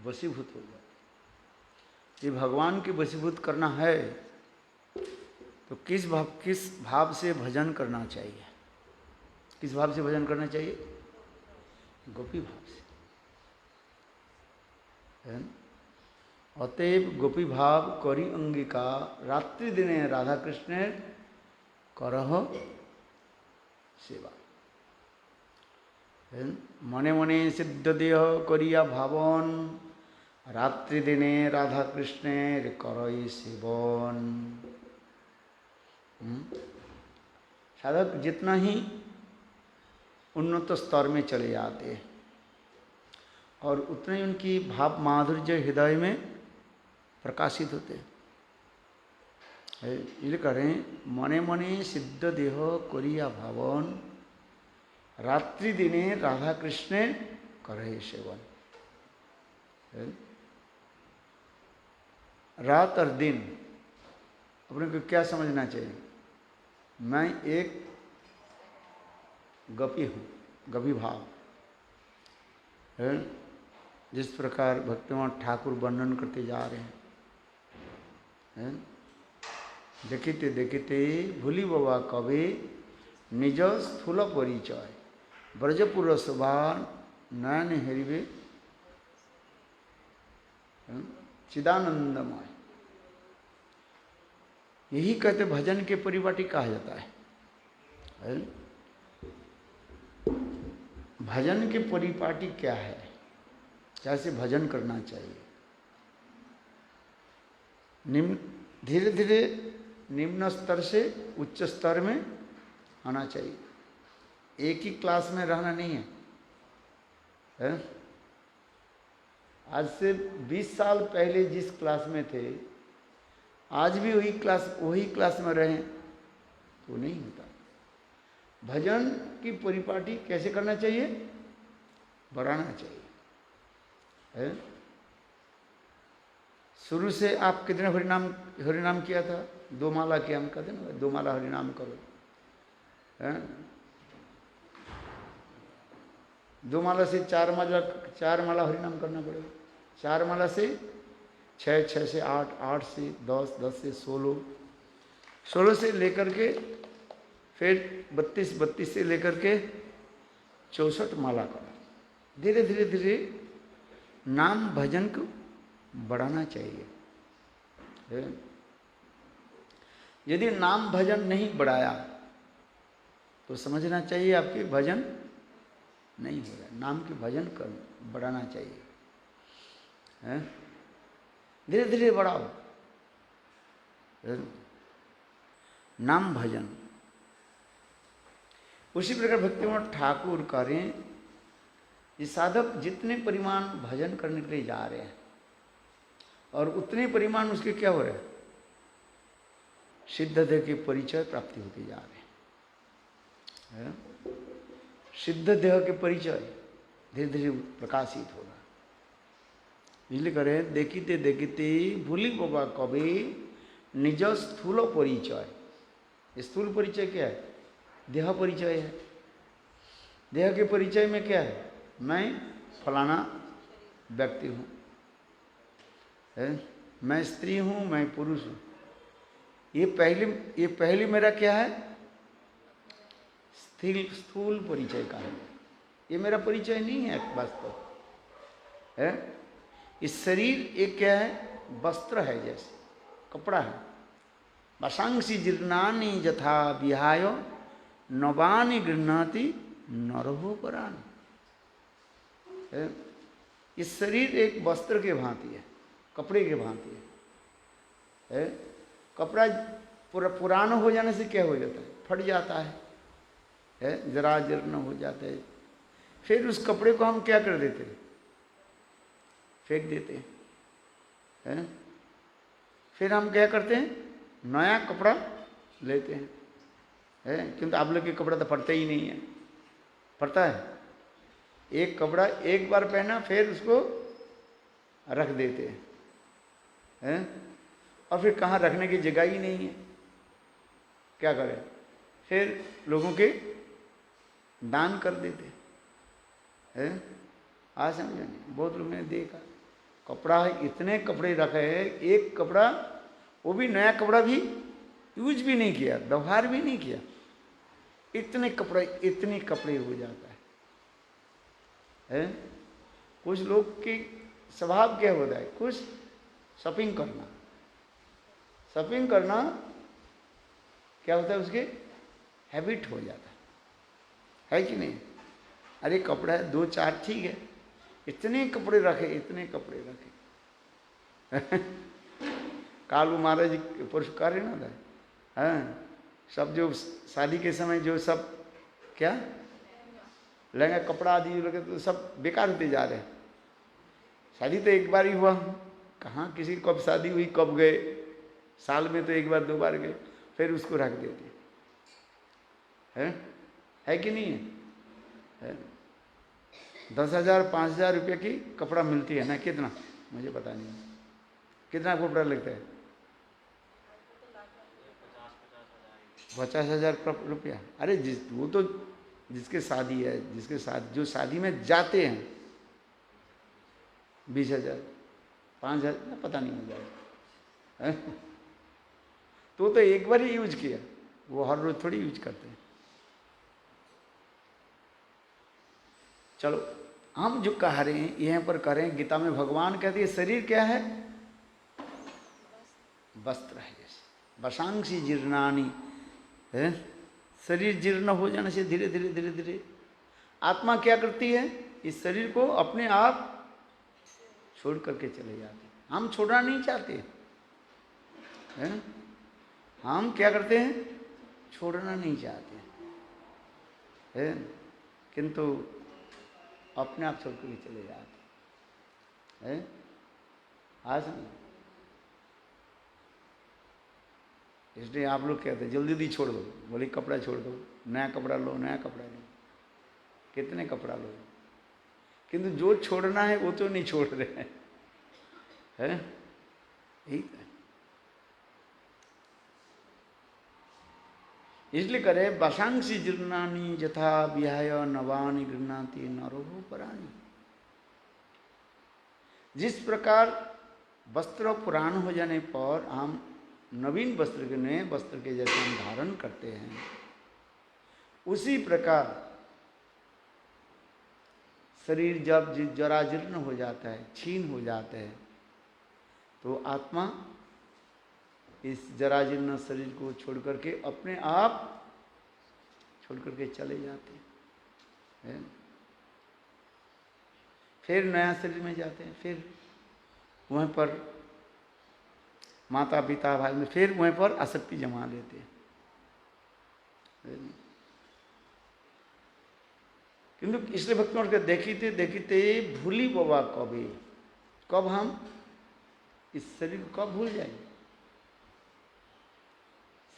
वशीभूत हो जाते। ये भगवान के वशीभूत करना है तो किस भाव से भजन करना चाहिए? किस भाव से भजन करना चाहिए? गोपी भाव से, है ना? अतएव गोपी भाव करी अंगिका रात्रि दिने राधा कृष्ण करह सेवा। मने मने सिद्ध देह करिया भावन रात्रि दिने राधा कृष्ण करई सेवन। साधक जितना ही उन्नत स्तर में चले जाते हैं और उतने उनकी भाव माधुर्य हृदय में प्रकाशित होते हैं। ये करें मने मने सिद्ध देह करिया भावन रात्रि दिने राधा कृष्ण करे सेवन। रात और दिन अपने को क्या समझना चाहिए? मैं एक गोपी हूँ, गोपी भाव है। जिस प्रकार भक्तिमान ठाकुर वर्णन करते जा रहे हैं, देखते देखते भूली बाबा कवि निज स्थूल परिचय ब्रजपुर शोभा नयन हेरिवे चिदानंदमय। यही कहते भजन के परिपाटी कहा जाता है। भजन के परिपाटी क्या है, कैसे भजन करना चाहिए? निम्न धीरे धीरे निम्न स्तर से उच्च स्तर में आना चाहिए। एक ही क्लास में रहना नहीं है? आज से 20 साल पहले जिस क्लास में थे आज भी वही क्लास में रहें तो नहीं होता। भजन की परिपाटी कैसे करना चाहिए? बढ़ाना चाहिए, है? शुरू से आप कितने हरिनाम किया था? 2 माला किया, हम कहते ना 2 माला हरिनाम करो, है? 2 माला से 4 माला हरिनाम करना पड़ेगा। 4 माला से 6, 6 से 8, 8 से 10, 10 से 16, 16 से लेकर के फिर 32, 32 से लेकर के 64 माला करो। धीरे धीरे धीरे नाम भजन को बढ़ाना चाहिए। यदि नाम भजन नहीं बढ़ाया तो समझना चाहिए आपके भजन नहीं हो रहा। नाम के भजन कर बढ़ाना चाहिए, है? धीरे धीरे बढ़ाओ नाम भजन। उसी प्रकार भक्तिमान ठाकुर करें। ये साधक जितने परिमाण भजन करने के लिए जा रहे हैं और उतने परिमाण उसके क्या हो रहे हैं? सिद्ध देह के परिचय प्राप्ति होते जा रहे हैं। सिद्ध देह के परिचय धीरे धीरे प्रकाशित होगा। इसलिए करें देखते देखते भूली बाबा कवि निज स्थूल परिचय। स्थूल परिचय क्या है? देह परिचय है। देह के परिचय में क्या है? मैं फलाना व्यक्ति हूँ, मैं स्त्री हूँ, मैं पुरुष हूँ। ये पहली मेरा क्या है? स्थूल परिचय का है। ये मेरा परिचय नहीं है वास्तव, है? इस शरीर एक क्या है? वस्त्र है, जैसे कपड़ा है। वशांसी जीर्णानि यथा विहाय नवानि गृह्णाति नरहो परान। इस शरीर एक वस्त्र के भांति है, कपड़े के भांति है। कपड़ा पुराना हो जाने से क्या हो जाता है? फट जाता है, जरा जीर्ण हो जाता है। फिर उस कपड़े को हम क्या कर देते हैं? फेंक देते हैं। फिर हम क्या करते हैं? नया कपड़ा लेते हैं, क्योंकि आप लोग के कपड़ा तो फटता ही नहीं है। फटता है? एक कपड़ा एक बार पहना फिर उसको रख देते हैं, और फिर कहाँ रखने की जगह ही नहीं है। क्या करें? फिर लोगों के दान कर देते हैं। आज समझ नहीं, बहुत लोग मैंने देखा कपड़ा है, इतने कपड़े रखे हैं, एक कपड़ा, वो भी नया कपड़ा भी यूज भी नहीं किया, व्यवहार भी नहीं किया, इतने कपड़े हो जाता है? कुछ लोग की स्वभाव क्या होता है, कुछ शॉपिंग करना क्या होता है, उसके हैबिट हो जाता है कि नहीं? अरे कपड़ा है 2-4 ठीक है, इतने कपड़े रखे कालू महाराज जी पुरस्कार है ना था, हाँ, सब जो शादी के समय जो सब क्या लहंगा कपड़ा आदि लगे तो सब बेकार होते जा रहे हैं। शादी तो एक बार ही हुआ, कहाँ किसी की कब शादी हुई, कब गए, साल में तो एक बार 2 बार गए, फिर उसको रख देते है कि नहीं है? 10,000 5,000 रुपये की कपड़ा मिलती है ना, कितना मुझे पता नहीं, कितना कपड़ा लगता है? 50,000 रुपया। अरे वो तो जिसके शादी है, जो शादी में जाते हैं 20,000 5,000 पता नहीं मिल जाएगा, तो एक बार ही यूज किया, वो हर रोज थोड़ी यूज करते हैं। चलो हम जो कह रहे हैं यहाँ पर कह रहे हैं, गीता में भगवान कहते हैं शरीर क्या है, वस्त्र है, जैसे वशांसी जीर्णानी है, शरीर जीर्ण हो जाने से धीरे धीरे आत्मा क्या करती है, इस शरीर को अपने आप छोड़ करके चले जाते हैं। हम छोड़ना नहीं चाहते है, हम क्या करते हैं, छोड़ना नहीं चाहते है, किंतु अपने आप छोड़ कर चले जाते हैं। आज नहीं, इसलिए आप लोग कहते हैं जल्दी छोड़ दो, बोले कपड़ा छोड़ दो, नया कपड़ा लो, कितने कपड़ा लो, किंतु जो छोड़ना है वो तो नहीं छोड़ रहे हैं, यही है। इसलिए करे वशांसी जीर्णानि यथा विहाय नवानि गृह्णाति नरो पराणि। जिस प्रकार वस्त्र पुरान हो जाने पर हम नवीन वस्त्र के जैसे हम धारण करते हैं, उसी प्रकार शरीर जब जराजीर्ण हो जाता है, क्षीण हो जाता है, तो आत्मा इस जराजीर्ण शरीर को छोड़ करके अपने आप छोड़ करके चले जाते हैं, फिर नया शरीर में जाते हैं, फिर वहीं पर माता पिता भाई में फिर वहीं पर आसक्ति जमा लेते हैं। किंतु इसलिए भक्तों के देखते भूली बाबा कब हम इस शरीर को कब भूल जाएंगे।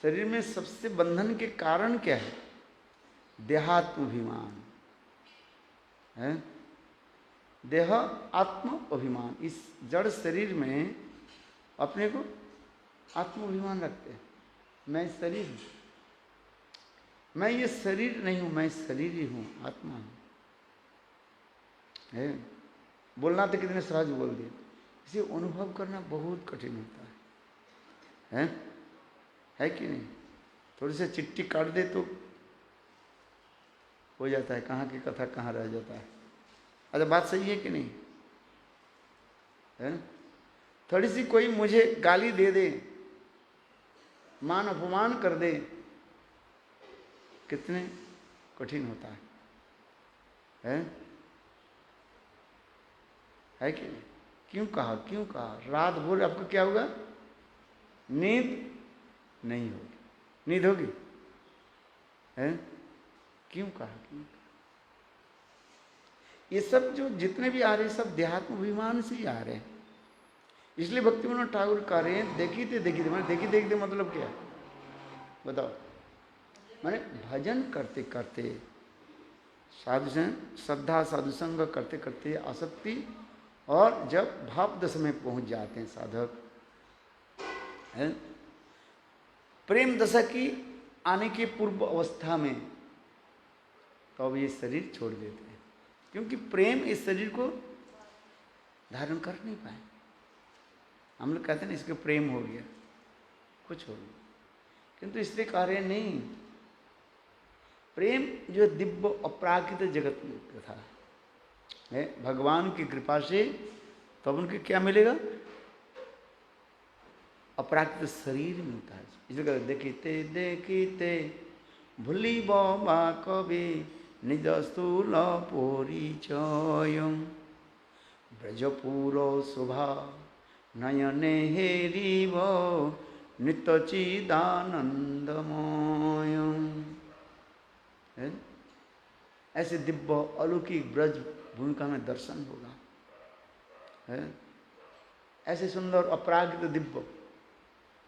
शरीर में सबसे बंधन के कारण क्या है, देहात्माभिमान है, देह आत्म अभिमान। इस जड़ शरीर में अपने को आत्माभिमान रखते हैं, मैं शरीर हूँ, मैं ये शरीर नहीं हूँ, मैं शरीर ही हूँ, आत्मा हूँ है। बोलना तो कितने सहज बोल दिए, इसे अनुभव करना बहुत कठिन होता है कि नहीं। थोड़ी सी चिट्ठी काट दे तो हो जाता है, कहाँ की कथा कहाँ रह जाता है। अच्छा बात सही है कि नहीं है? थोड़ी सी कोई मुझे गाली दे दे, मान अपमान कर दे, कितने कठिन होता है कि नहीं। क्यों कहा रात भर आपको क्या होगा, नींद नहीं होगी, नींद होगी है, क्यों कहा। ये सब जो जितने भी आ रहे हैं सब देहात्म अभिमान से ही आ रहे हैं। इसलिए भक्तिविनोद ठाकुर कह रहे हैं देखते मैंने देखते मतलब क्या बताओ, मैंने भजन करते करते साधु श्रद्धा साधु संग करते करते आसक्ति, और जब भाव दशा में पहुंच जाते हैं साधक है, प्रेम दशा की आने के पूर्व अवस्था में, तो अब ये शरीर छोड़ देते हैं, क्योंकि प्रेम इस शरीर को धारण कर नहीं पाए। हम लोग कहते हैं ना इसके प्रेम हो गया, कुछ हो गया, किंतु इसलिए कह रहे नहीं, प्रेम जो दिव्य अपराकृत जगत में था है भगवान की कृपा से, तब उनके क्या मिलेगा? अपराकृत शरीर मिलता है। इसलिए देखते देखते भूली बा कवि निज स्थूल परिचय, ब्रजपुर शोभा नयने हेरिव नित्य चिदानंदमय। ऐसे दिव्य अलौकिक ब्रज भूमिका में दर्शन होगा है, ऐसे सुंदर अपराकृत दिव्य।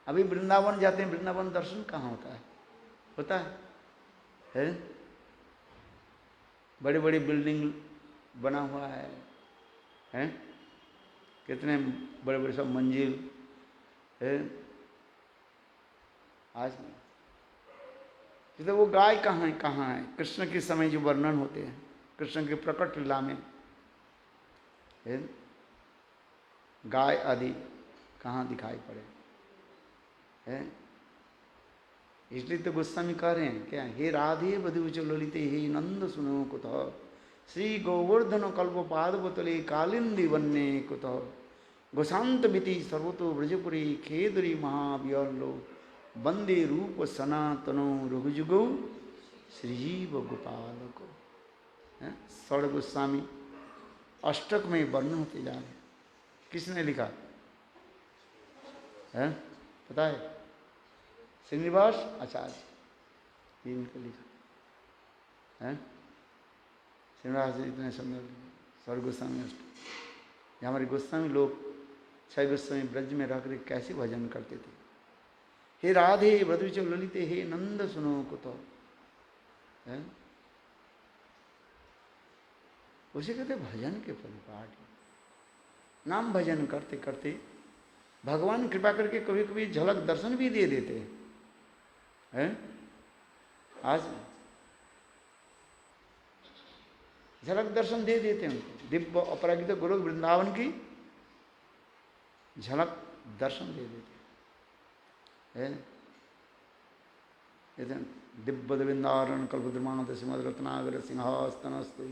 अभी वृंदावन जाते हैं, वृंदावन दर्शन कहाँ होता है? होता है? बड़ी बड़ी बिल्डिंग बना हुआ है? कितने बड़े बड़े सब मंजिल है। आज तो वो गाय कहाँ है? कृष्ण के समय जो वर्णन होते हैं, कृष्ण के प्रकट लीला में है, गाय आदि कहाँ दिखाई पड़े है? इसलिए तो गोस्वामी कह रहे हैं क्या, हे राधे बधुच ललिते हे नंद सुनो कुतः, श्री गोवर्धन कल्प पादवतले कालिंदी वन्ने कुतः, गोशांत बिति सर्वतो ब्रजपुरी खेदरी महाव्यलो, वंदे रूप सनातनो रघुजुगो श्रीजीव गोपाल को। सौड़ गोस्वामी अष्टक में वर्णन होते जा रहे हैं। किसने लिखा है पता है? श्रीनिवास आचार्य इनका लिखा है। श्रीनिवास जी इतने सुंदर सौड़ गोस्वामी अष्टक। हमारे गोस्वामी लोग 6 गोस्वामी ब्रज में रहकर कैसे भजन करते थे। हे राधे ब्रज ललिते हे नंद सुनो कुतो, उसे कहते भजन के परिपाठ। नाम भजन करते करते भगवान कृपा करके कभी कभी झलक दर्शन भी दे देते हैं। आज झलक दर्शन दे देते हैं उनको, दिव्य अपरागित गुरु वृंदावन की झलक दर्शन दे देते हैं। दिव्य वृंदावन कल्पद्रुमान दशमद रत्नागर सिंहास्तनस्तु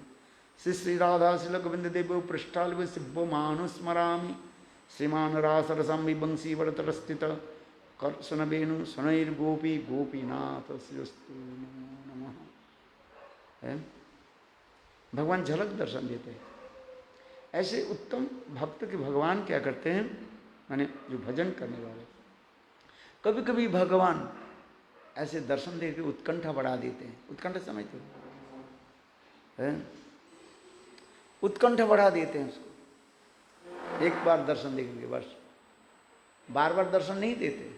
श्री श्री राधा श्री गोविंद देव पृष्ठाल शिव मानुस्मरामि श्रीमान रासरसम विबंशी वरतरस्थित कर्षण वेणु शनैर्गोपी गोपीनाथ श्रीस्तु नमः। भगवान झलक दर्शन देते हैं। ऐसे उत्तम भक्त के भगवान क्या करते हैं, माने जो भजन करने वाले, कभी कभी भगवान ऐसे दर्शन देकर उत्कंठा बढ़ा देते हैं। उत्कंठा समझते हो? उत्कंठा बढ़ा देते हैं उसको। एक बार दर्शन देखेंगे बस, बार बार दर्शन नहीं देते।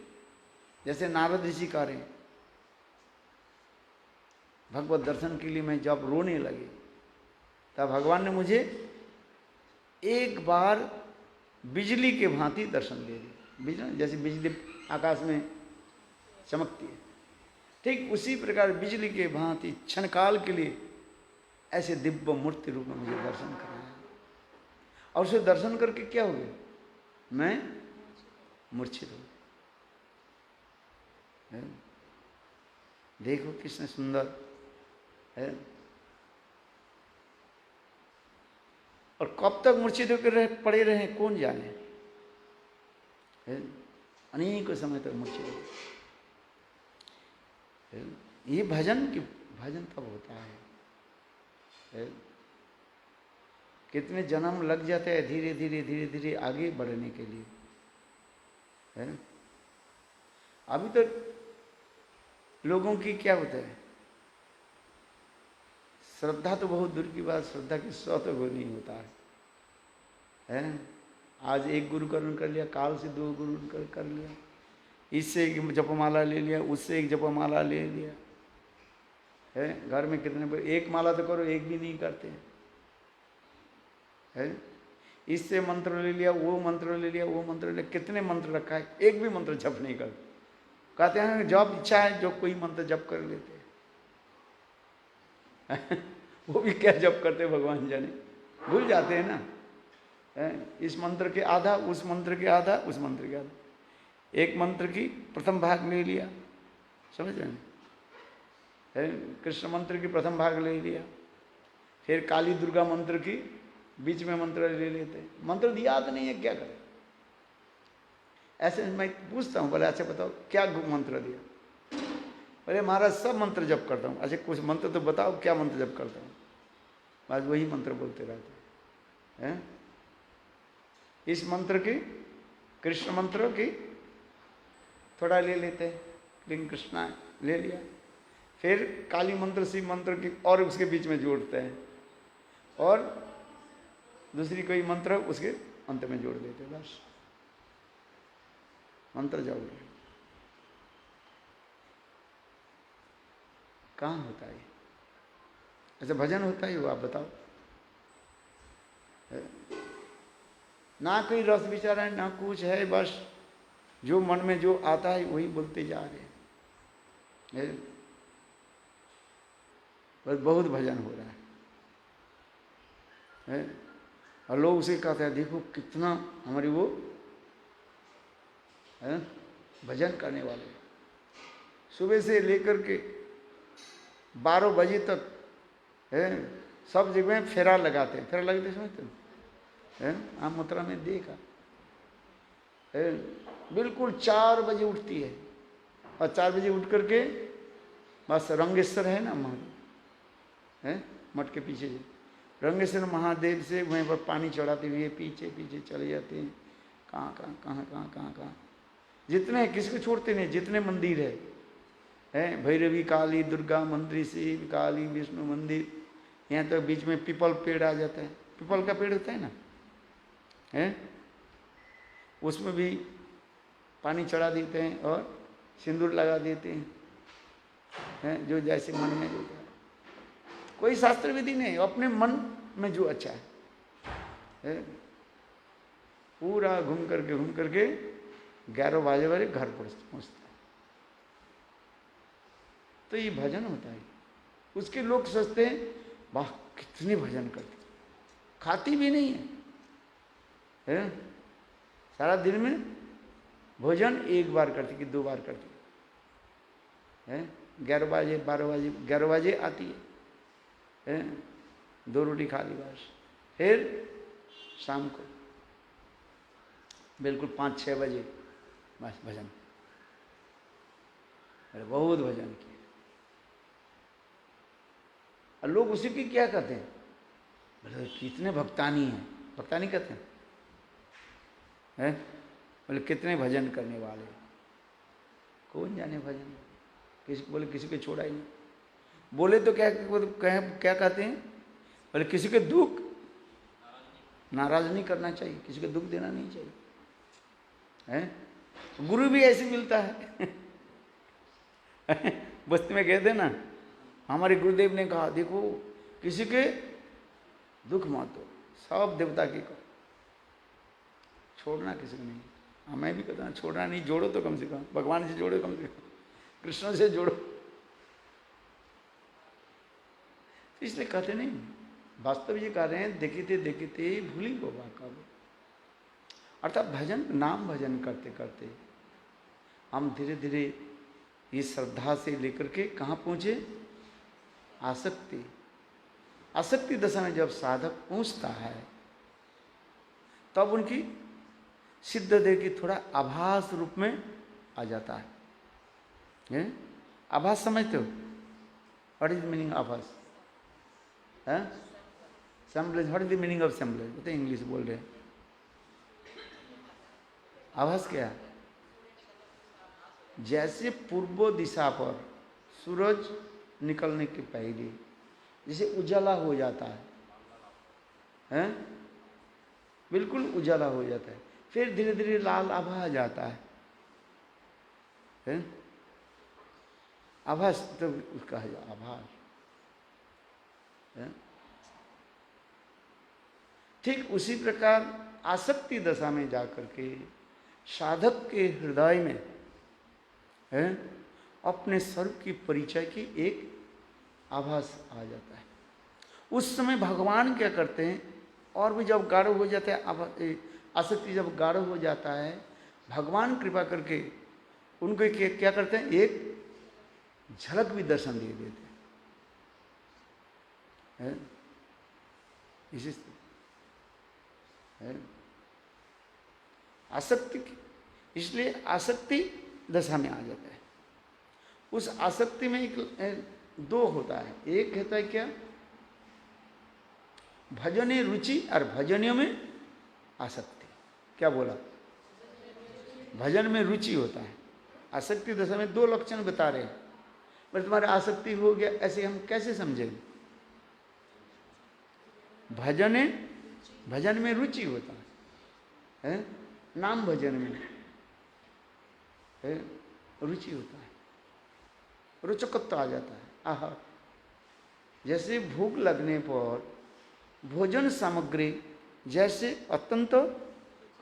जैसे नारद ऋषि कह रहे हैं, भगवत दर्शन के लिए मैं जब रोने लगे तब भगवान ने मुझे एक बार बिजली के भांति दर्शन दे दी। बिजली जैसे बिजली आकाश में चमकती है, ठीक उसी प्रकार बिजली के भांति क्षणकाल के लिए ऐसे दिव्य मूर्ति रूप में मुझे दर्शन कराया। और उसे दर्शन करके क्या हो गया, मैं मूर्छित हो गया। देखो किसने सुंदर है। और कब तक मूर्छित होकर पड़े रहे कौन जाने, अनेक समय तक मूर्छित हो। ये भजन तब होता है। कितने जन्म लग जाते हैं धीरे धीरे धीरे धीरे आगे बढ़ने के लिए है। अभी तो लोगों की क्या होता है, श्रद्धा तो बहुत दूर की बात, श्रद्धा की 100 तो नहीं होता है। आज एक गुरु करण कर लिया, काल से 2 गुरु कर लिया, इससे एक जपमाला ले लिया, उससे एक जपमाला ले लिया है। घर में कितने एक माला तो करो, एक भी नहीं करते है। इससे मंत्र ले लिया, वो मंत्र ले लिया, वो मंत्र ले लिया, कितने मंत्र रखा है, एक भी मंत्र जप नहीं करते। कहते हैं जब इच्छा है जो कोई मंत्र जप कर लेते हैं वो भी क्या जप करते भगवान जाने, भूल जाते हैं ना इस मंत्र के आधा, उस मंत्र के आधा, उस मंत्र के आधा, एक मंत्र की प्रथम भाग ले लिया, समझ रहे हैं, कृष्ण मंत्र की प्रथम भाग ले लिया, फिर काली दुर्गा मंत्र की बीच में मंत्र ले लेते हैं। मंत्र दिया तो नहीं है, क्या करें? ऐसे मैं पूछता हूँ, बोले अच्छा बताओ क्या मंत्र दिया? बोले महाराज सब मंत्र जप करता हूँ। अच्छा कुछ मंत्र तो बताओ, क्या मंत्र जप करता हूँ? बस वही मंत्र बोलते रहते हैं। इस मंत्र की, कृष्ण मंत्र की थोड़ा ले लेते हैं, क्लीं कृष्णा ले लिया, फिर काली मंत्र शिव मंत्र की और उसके बीच में जोड़ते हैं, और दूसरी कोई मंत्र उसके अंत में जोड़ देते हैं, बस मंत्र जाओ। कहाँ होता है ऐसा भजन? होता है वो? आप बताओ। ना कोई रस विचार है, ना कुछ है, बस जो मन में जो आता है वही बोलते जा रहे हैं। बस बहुत भजन हो रहा है, और लोग उसे कहते हैं देखो कितना हमारी वो है भजन करने वाले, सुबह से लेकर के 12 बजे तक है सब जगह फेरा लगाते हैं। फेरा लगाते समझते हैं? आप मथुरा में देखा है, बिल्कुल 4 बजे उठती है, और 4 बजे उठ करके बस रंगेश्वर है ना महादेव है, मठ के पीछे रंगेश्वर महादेव से वहीं पर पानी चढ़ाते हुए पीछे पीछे चले जाते हैं। कहाँ कहाँ कहाँ कहाँ कहाँ कहाँ जितने, किसको छोड़ते नहीं, जितने मंदिर है, भैरवी काली दुर्गा मंदिर, शिव काली विष्णु मंदिर, यहाँ तो बीच में पीपल पेड़ आ जाता है। पीपल का पेड़ होता है ना, है उसमें भी पानी चढ़ा देते हैं और सिंदूर लगा देते हैं, जो जैसे मन में जो कोई शास्त्र विधि नहीं, अपने मन में जो अच्छा है, पूरा घूम करके 11 बजे वाले घर पहुँचता है। तो ये भजन होता है। उसके लोग सोचते हैं वाह कितने भजन करते, खाती भी नहीं है, सारा दिन में भोजन 1 बार करती कि 2 बार करती है। 11 बजे 12 बजे 11 बजे आती है, 2 रोटी खा ली बस, फिर शाम को बिल्कुल 5-6 बजे बस भजन। अरे बहुत भजन किया। और लोग उसी की क्या कहते हैं, बोले कितने भक्तानी हैं, भक्तानी कहते हैं, बोले कितने भजन करने वाले। कौन जाने भजन, किसी को बोले किसी को छोड़ा ही नहीं। बोले तो क्या कहते हैं, बोले किसी के दुख नाराज नहीं करना चाहिए, किसी को दुख देना नहीं चाहिए, है गुरु भी ऐसे मिलता है। बस्ती में गए थे ना, हमारे गुरुदेव ने कहा देखो किसी के दुख मत दो, सब देवता की कहो, छोड़ना किसी को नहीं। हाँ मैं भी कहता हूँ छोड़ना नहीं, जोड़ो तो कम से कम, भगवान से जोड़ो, कम से कम कृष्ण से जोड़ो। इसलिए कहते नहीं, वास्तव ये कह रहे हैं देखते देखते भूली बाबा का, अर्थात भजन, नाम भजन करते करते हम धीरे धीरे ये श्रद्धा से लेकर के कहाँ पहुँचे, आसक्ति। आसक्ति दशा में जब साधक पहुँचता है तब उनकी सिद्ध देह की थोड़ा आभास रूप में आ जाता है। आभास समझते हो? व्हाट इज मीनिंग आभास? Semblance, what is the meaning of semblance? बताइए, इंग्लिश बोल रहे हैं। आभास क्या है? जैसे पूर्व दिशा पर सूरज निकलने के पहले जैसे उजाला हो जाता है, बिल्कुल उजाला हो जाता है, फिर धीरे धीरे लाल आभा आ जाता है, आभास तो उसका है आभास। ठीक उसी प्रकार आसक्ति दशा में जाकर के साधक के हृदय में है अपने स्वरूप की परिचय की एक आभास आ जाता है। उस समय भगवान क्या करते हैं, और भी जब गाढ़ हो जाता है, अब आसक्ति जब गाढ़ हो जाता है, भगवान कृपा करके उनको क्या करते हैं, एक झलक भी दर्शन दे देते हैं। इसी है आसक्ति, इसलिए आसक्ति दशा में आ जाता है। उस आसक्ति में एक दो होता है, एक होता है क्या, भजने रुचि और भजनियों में आसक्ति। क्या बोला, भजन में रुचि होता है। आसक्ति दशा में दो लक्षण बता रहे हैं, पर तुम्हारे आसक्ति हो गया ऐसे हम कैसे समझेंगे। भजन में रुचि होता है, नाम भजन में है रुचि होता है, रुचकत्व आ जाता है। आहा, जैसे भूख लगने पर भोजन सामग्री जैसे अत्यंत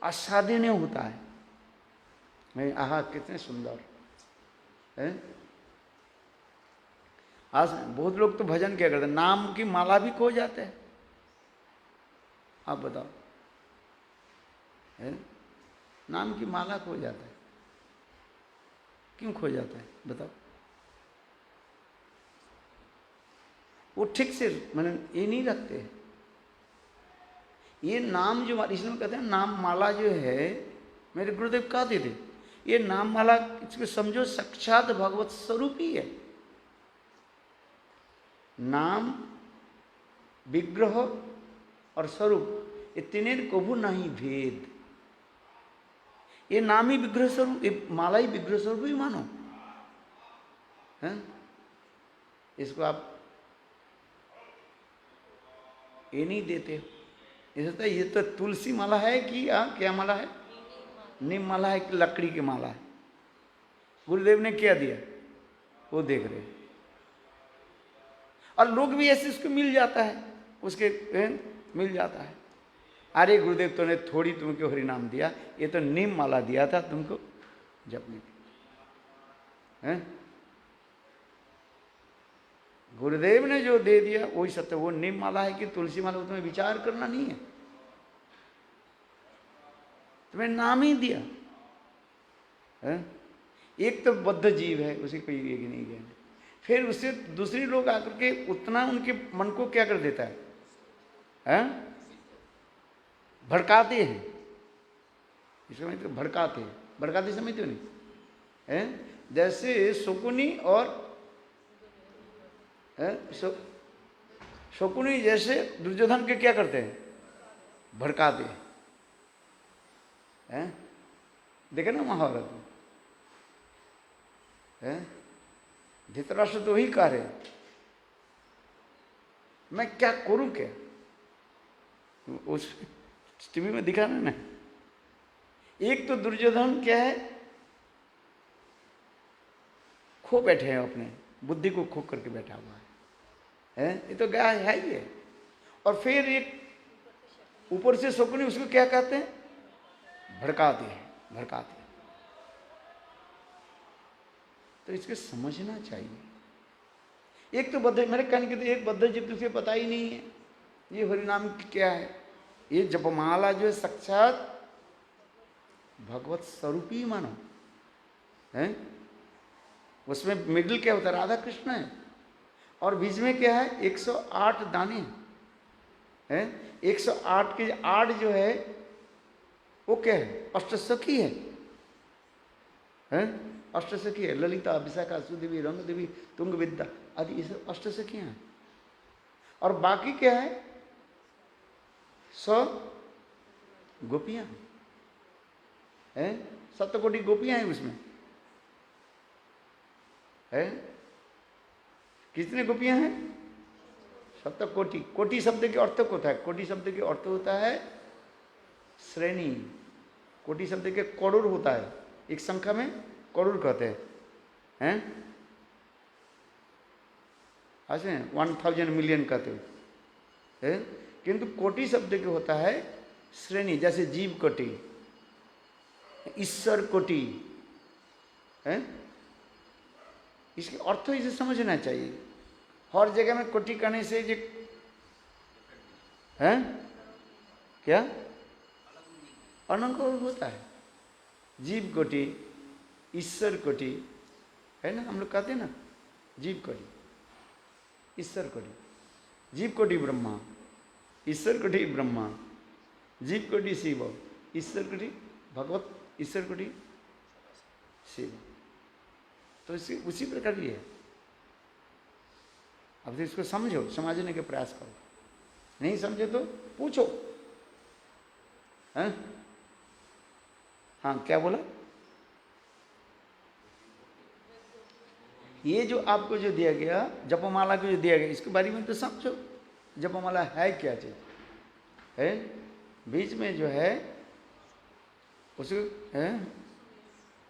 आस्वादनीय होता है, आहा कितने सुंदर है। आज बहुत लोग तो भजन क्या करते हैं, नाम की माला भी खो जाते हैं। आप बताओ, है नाम की माला खो जाता है, क्यों खो जाता है बताओ। वो ठीक से मैंने ये नहीं रखते। ये नाम जो, इसलिए कहते हैं नाम माला जो है, मेरे गुरुदेव कहते थे, ये नाम माला इसको समझो साक्षात भगवत स्वरूप ही है। नाम, विग्रह और स्वरूप, ये तीनों कभू नहीं भेद। ये नाम ही विग्रह स्वरूप, ये माला ही विग्रह स्वरूप ही मानो है। इसको आप ये नहीं देते हो। ये तो तुलसी माला है कि क्या माला है, नीम माला है कि लकड़ी की माला है। गुरुदेव ने क्या दिया वो देख रहे, और लोग भी ऐसे उसको मिल जाता है, उसके मिल जाता है। अरे गुरुदेव तूने थोड़ी तुमको हरि नाम दिया, ये तो नीम माला दिया था तुमको जपने के हैं। गुरुदेव ने जो दे दिया वही सत्य। वो नीम माला है कि तुलसी माला, तुम्हें विचार करना नहीं है, तुम्हें नाम ही दिया है। एक तो बद्ध जीव है, उसे कोई एक नहीं गया, फिर उससे दूसरे लोग आकर के उतना उनके मन को क्या कर देता है? भड़काते हैं। इसमें तो भड़काते हैं, भड़काते समझते हो नहीं है। जैसे शकुनी और शकुनी जैसे दुर्योधन के क्या करते हैं, भड़काते हैं। देखे ना महाभारत में, धृतराष्ट्र तो वही कह रहे, मैं क्या करूं क्या, उस टीवी में दिखा ना। एक तो दुर्योधन क्या है, खो बैठे हैं, अपने बुद्धि को खो करके बैठा हुआ है, ये तो गया है ही है। और फिर एक ऊपर से शकुनी उसको क्या कहते हैं, भड़काते हैं, भड़काते हैं। तो इसको समझना चाहिए। एक तो बद्ध, मेरे कहने के तो एक बद्ध जीव तुझे पता ही नहीं है ये हरिनाम क्या है। ये जपमाला जो है साक्षात भगवत स्वरूप ही मानो है। उसमें मिडिल क्या होता है, राधा कृष्ण है, और बीच में क्या है 108 दाने हैं। 108 के 8 जो है वो क्या है, अष्टसखी है, अष्टसखी है। ललिता, विशाखा, सुदेवी, रंग देवी, तुंग विद्या आदि ये सब अष्टसखियां हैं। और बाकी क्या है, 100 गोपियां हैं, 7 कोटि गोपियां हैं उसमें है। कितने गोपियां हैं, 7 कोटि। कोटि शब्द के अर्थ क्या होता है, कोटि शब्द के अर्थ होता है श्रेणी। कोटि शब्द के करोड़ होता है, एक संख्या में करोड़ कहते हैं, ऐसे 1000 मिलियन कहते हैं। किंतु कोटि शब्द के होता है श्रेणी, जैसे जीव कोटि, ईश्वर कोटि है। इसके अर्थ इसे समझना चाहिए। हर जगह में कोटि कहने से जो है क्या अनंग होता है? जीव कोटि, ईश्वर कोटि, है ना, हम लोग कहते हैं ना, जीव कोटि, ईश्वर कोटि। जीव कोटि ब्रह्मा, ईश्वर कोटि ब्रह्मा, जीव कोटि शिव, ईश्वर कोटि भगवत, ईश्वर कोटि शिव। तो इसी उसी प्रकार ये है। अब तो इसको समझो, समझने के प्रयास करो, नहीं समझे तो पूछो। हैं? हाँ, क्या बोला? ये जो आपको जो दिया गया, जपमाला को जो दिया गया, इसके बारे में तो समझो। जपमाला है क्या चीज है? बीच में जो है उस है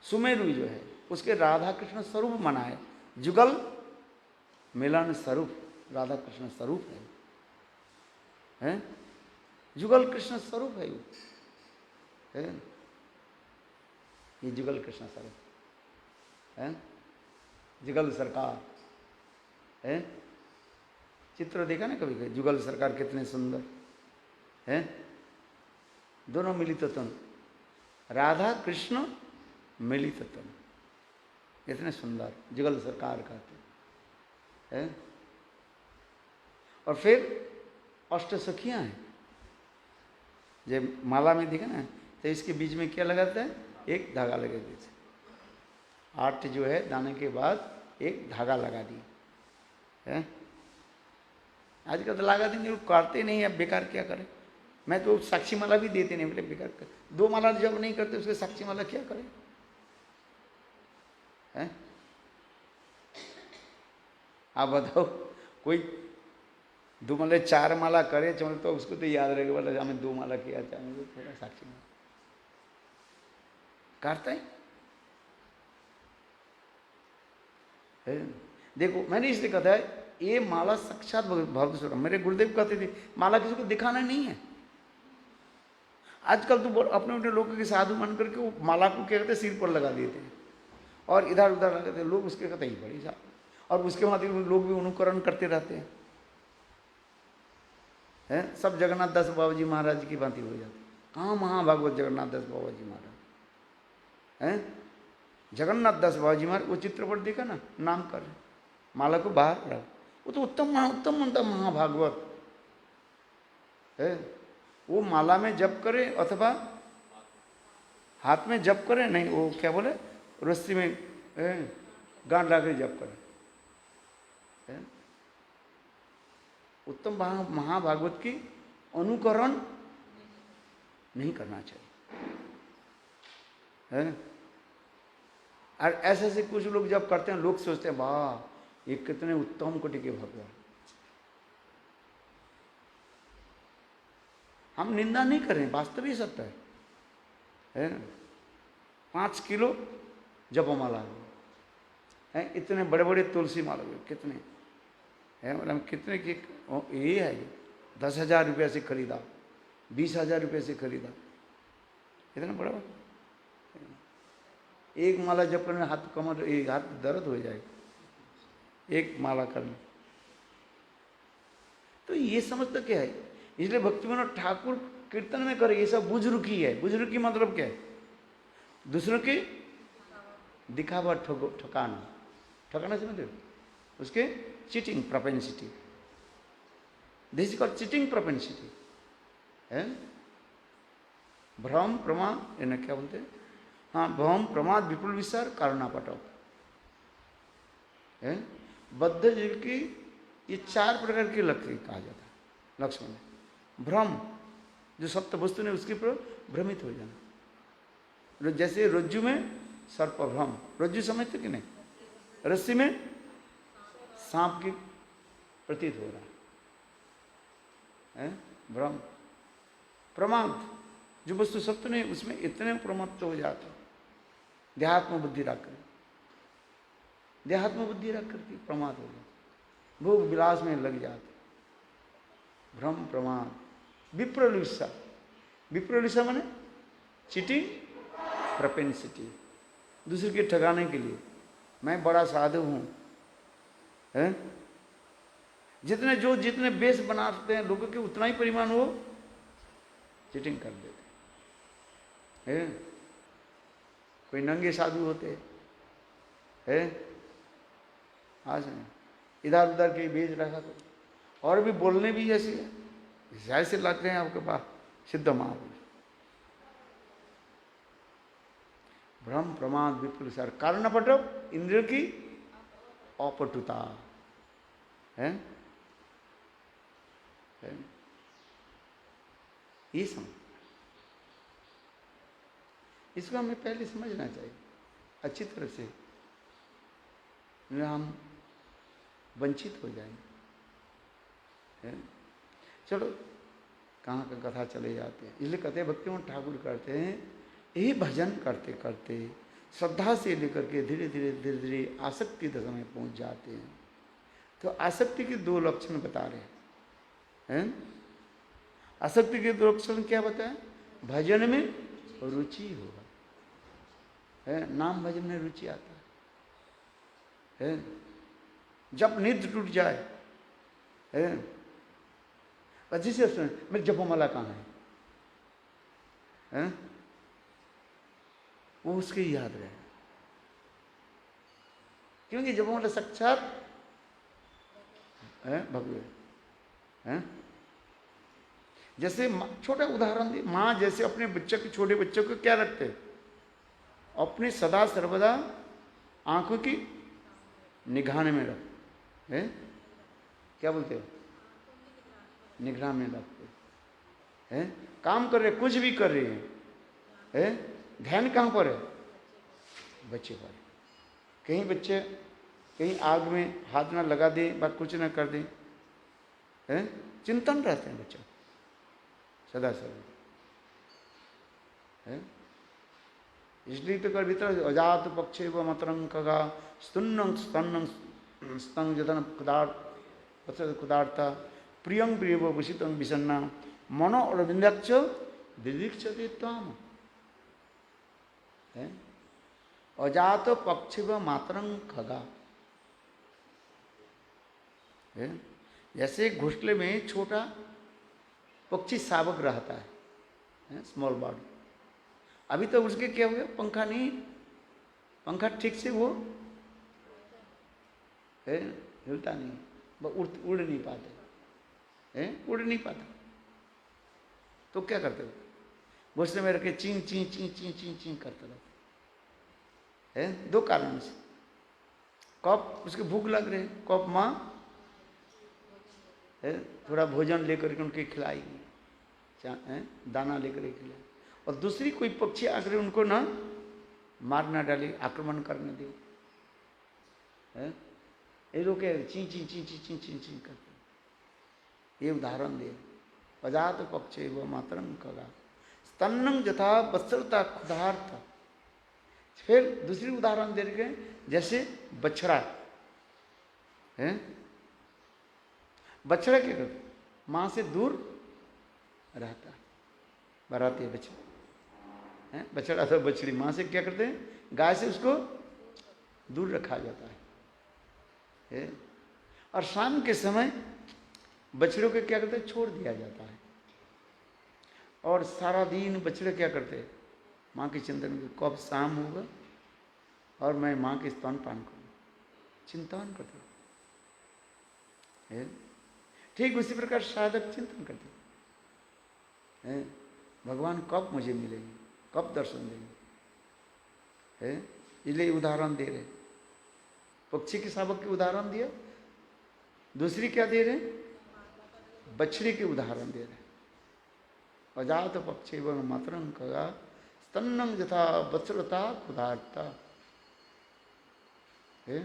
सुमेरु जो है, उसके राधा कृष्ण स्वरूप माना है। जुगल मिलन स्वरूप राधा कृष्ण स्वरूप है? जुगल कृष्ण स्वरूप है वो, है? ये जुगल कृष्ण स्वरूप है। जुगल सरकार है, चित्र देखा ना कभी कभी? जुगल सरकार कितने सुंदर है, दोनों मिलित तन, राधा कृष्ण मिलित तन, कितने सुंदर जुगल सरकार कहते हैं। और फिर अष्ट सखियां हैं, जब माला में देखा ना, तो इसके बीच में क्या लगाता है? एक धागा लगा देते। 8 जो है दाने के बाद एक धागा लगा दिया है। आजकल तो लगा देंगे, लोग काटते नहीं, अब बेकार क्या करें। मैं तो साक्षी माला भी देते नहीं, बोले बेकार कर। 2 माला जब नहीं करते उसके साक्षी माला क्या करें? हैं? आप बताओ, कोई 2 माला 4 माला करे चलो तो उसको तो याद रहेगा, बोला हमें 2 माला किया था, हमें थोड़ा साक्षी माला काटता है। देखो मैंने इसलिए कहा है, ये माला साक्षात भगवत स्वरूप। मेरे गुरुदेव कहते थे माला किसी को दिखाना नहीं है। आजकल तो अपने अपने लोगों के साधु मान करके वो माला को क्या कहते सिर पर लगा देते हैं और इधर उधर लगाते हैं लोग, उसके कहते ही बड़ी साहब, और उसके माध्यम लोग भी अनुकरण करते रहते हैं। सब जगन्नाथ दास बाबा जी महाराज की भांति हो जाती। कहाँ महाभागवत जगन्नाथ दास बाबा जी महाराज हैं? जगन्नाथ दास बाबा जी महाराज, वो चित्रपट देखा ना, नाम कर माला को बाहर रहा, वो तो उत्तम उत्तम महाभागवत है। वो माला में जप करे अथवा हाथ में जप करे, नहीं वो क्या बोले, रस्सी में गांठ ला के जप करे। उत्तम महाभागवत की अनुकरण नहीं करना चाहिए है। और ऐसे ऐसे कुछ लोग जब करते हैं, लोग सोचते हैं वाह ये कितने उत्तम कोटि के भगवान। हम निंदा नहीं करें, वास्तव ही सत्य है। 5 किलो जपमाला है, इतने बड़े बड़े तुलसी माला कितने है, मतलब कितने की ये है। 10,000 रुपये से खरीदा, 20,000 रुपये से खरीदा, इतना बड़ा। एक माला जप करने हाथ कमर, एक हाथ दर्द हो जाएगा एक माला करने। तो ये समझता क्या है, इसलिए भक्ति विनोद ठाकुर कीर्तन में करे, ये सब बुजुर्गी है। बुजुर्गी मतलब क्या है? दूसरों की दिखावा, ठकाना, ठकाना समझते हो? उसके cheating propensity, this is called cheating propensity है। भ्रम प्रमाद, इन्हें क्या बोलते हैं? हाँ, भ्रम प्रमाद विपुल विचार कारुणापटव है। बद्ध जीव की ये 4 प्रकार के लक्षण कहा जाता है। लक्ष्मण भ्रम, जो सत्य वस्तु ने उसके पर भ्रमित हो जाना। जैसे रज्जु में सर्प भ्रम, रज्जु समझते कि नहीं? रस्सी में सांप की प्रतीत हो रहा है भ्रम। प्रमाद, जो वस्तु सत्य नहीं उसमें इतने प्रमत्त हो जाता, देहात्म बुद्धि रख कर, देहात्म बुद्धि रख करके प्रमाद हो जाता, भोग विलास में लग जाते। भ्रम प्रमाद। विप्रलिप्सा, विप्रलिप्सा माने चीटिंग प्रोपेंसिटी, दूसरे के ठगाने के लिए मैं बड़ा साधु हूँ है। जितने बेस बनाते हैं लोगों के, उतना ही परिमाण वो चीटिंग कर देते हैं। कोई नंगे साधु होते हैं, आज इधर उधर के बेच रहा था, और भी बोलने भी जैसे ऐसे लगते हैं आपके पास सिद्ध महापुरुष। भ्रम प्रमाद विपुल सर कारण पटव इंद्रियों की अपटुता है, ये समझ, इसको हमें पहले समझना चाहिए अच्छी तरह से, हम वंचित हो जाएंगे। चलो कहाँ का कथा चले जाते हैं, इसलिए कहते हैं भक्तिमान ठाकुर करते हैं यही भजन करते करते श्रद्धा से लेकर के धीरे धीरे धीरे धीरे आसक्ति दशा में पहुँच जाते हैं। तो आसक्ति के दो लक्षण बता रहे हैं। आसक्ति के दो लक्षण क्या बताए? भजन में रुचि होगा, है नाम भजन में रुचि आता है। जब निद्र टूट जाए है, अच्छी से सुन मेरे जपमाला कहाँ है, वो उसके याद रहे, क्योंकि जपमाला साक्षात है भगवान है। जैसे छोटा उदाहरण दी, माँ जैसे अपने बच्चे के छोटे बच्चों को क्या रखते हैं? अपने सदा सर्वदा आंखों की निगाह में रख है, क्या बोलते हो? निगाह में रखते हैं। काम कर रहे, कुछ भी कर रहे हैं, ध्यान कहाँ पर है? बच्चे पर। कहीं बच्चे कहीं आग में हाथ ना लगा दें, बस कुछ ना कर दें, है चिंतन रहते हैं बच्चों सदा सर्वदा है। इसलिए तो कर भीतर अजात पक्षे व मतरंग खगा स्तुन्नं स्तन्नं स्तंग जतन कुदार्ता प्रियं प्रियव वशितं विसन्ना मनो अरविंदाक्ष दिदीक्षते त्वाम है। अजात पक्षी व मातरंग खगा है, जैसे घोंसले में छोटा पक्षी शावक रहता है, स्मॉल बर्ड। अभी तो उसके क्या हो गया, पंखा नहीं, पंखा ठीक से वो है हिलता नहीं, उड़ नहीं पाते है, उड़ नहीं पाता। तो क्या करते हो? घोंसले में रखे चीं चीं चीं चीं चीं चीं करते रहते है। दो कारण से, कब उसके भूख लग रहे, कब माँ है थोड़ा भोजन लेकर के उनके खिलाएगी, दाना लेकर के खिलाए, और दूसरी कोई पक्षी आकर उनको ना मार ना डाले, आक्रमण करने दे है। ये लोग ची ची ची ची ची ची ची करते। ये उदाहरण दे, पजात पक्षे व मातरंग खगा स्तन्नं यथा वत्सलता क्षुधार्थ। फिर दूसरी उदाहरण दे रहे, जैसे बछड़ा है, बछड़ा क्या करता? माँ से दूर रहता है, बराती है बछड़ा है, बछड़ा तो बछड़ी माँ से क्या करते हैं? गाय से उसको दूर रखा जाता है। और शाम के समय बछड़ों को क्या करते हैं? छोड़ दिया जाता है। और सारा दिन बछड़े क्या करते हैं? माँ के चिंतन में, कब शाम होगा और मैं माँ के स्तन पान करूँ, चिंतन करते हैं। ठीक उसी प्रकार साधक चिंतन करते हैं, भगवान कब मुझे मिलेंगे, कब दर्शन देंगे है। इसलिए उदाहरण दे रहे, पक्षी के शावक के उदाहरण दिया, दूसरी क्या दे रहे? बछड़ी के उदाहरण दे रहे। अजात पक्षी व मातरंग खगा स्तन्नं यथा वत्सलता क्षुधार्ता है।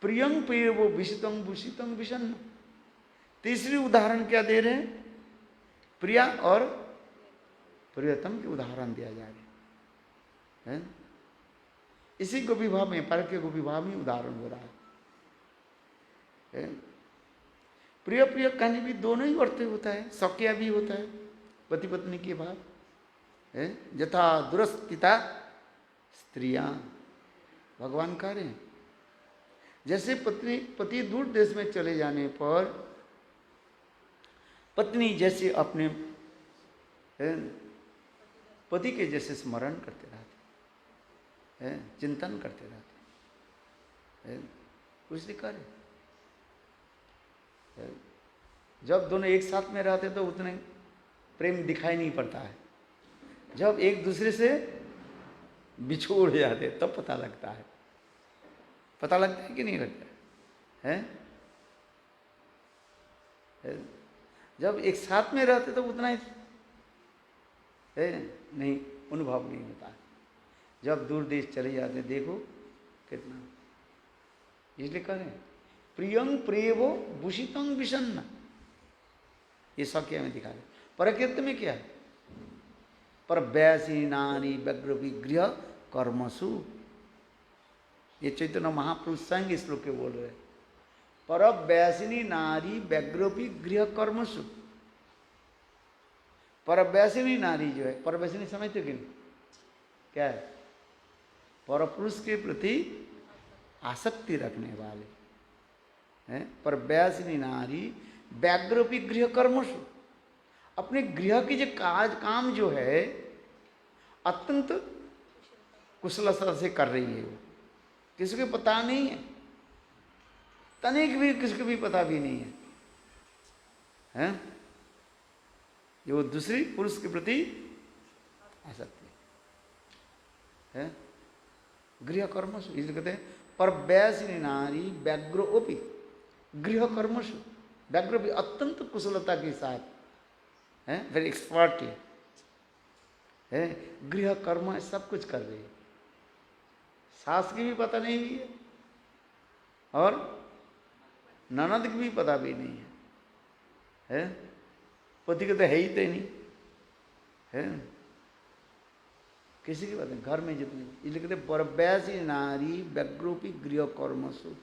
प्रियं प्रिय वो विषितं भूषितं विषन्न। तीसरी उदाहरण क्या दे रहे हैं? प्रिया और प्रियतम के उदाहरण दिया जा रहा है। इसी गोपी भाव में, पर के गोपी भाव में उदाहरण हो रहा है। प्रिय प्रिय कहने भी दोनों ही अर्थ होता है, सौख्या भी होता है, पति पत्नी के भाव है। यथा दुरस्थिता स्त्रियां, भगवान कह रहे हैं जैसे पत्नी पति दूर देश में चले जाने पर पत्नी जैसे अपने है, पति के जैसे स्मरण करते रहते हैं, चिंतन करते रहते हैं, कुछ नहीं करे। जब दोनों एक साथ में रहते तो उतने प्रेम दिखाई नहीं पड़ता है। जब एक दूसरे से बिछोड़ जाते तब पता लगता है। पता लगता है कि नहीं लगता है? जब एक साथ में रहते तो उतना ही है नहीं, अनुभव नहीं होता है। जब दूर देश चले जाते देखो कितना, इसलिए करें प्रियं प्रियवो भूषितं विषन्न, ये वाक्य में दिखा रहे। परकीर्त में क्या है? पर वैसी नानी व्यग्र विग्रह कर्मसु, ये चैतन्य महापुरुष संग श्लोक के बोल रहे। पर वैसिनी नारी व्यग्रोपी गृह कर्मसु, पर वैसिनी नारी जो है, पर वैसिनी समझते हो कि नहीं? क्या है? पर पुरुष के प्रति आसक्ति रखने वाले हैं। पर वैसिनी नारी व्यग्रोपी गृह कर्मसु, अपने गृह की जो काम जो है अत्यंत कुशलता से कर रही है। वो किसी को पता नहीं है, तनिक भी किसी को भी पता भी नहीं है, हैं? जो दूसरी पुरुष के प्रति आसक्ति है, गृह कर्मसु, इसलिए कहते हैं पर वैसिनी नारी व्यग्रोपि गृह कर्मसु, व्यग्र भी अत्यंत कुशलता के साथ है, वेरी एक्सपर्टली है, गृह कर्म सब कुछ कर रही है। सास की भी पता नहीं हुई है और ननद की भी पता भी नहीं है, पति के तो है ही तो नहीं है, किसी की बात नहीं। घर में जितने, इसलिए कहते परवैसी नारी व्यग्रोपी गृह कर्मसु,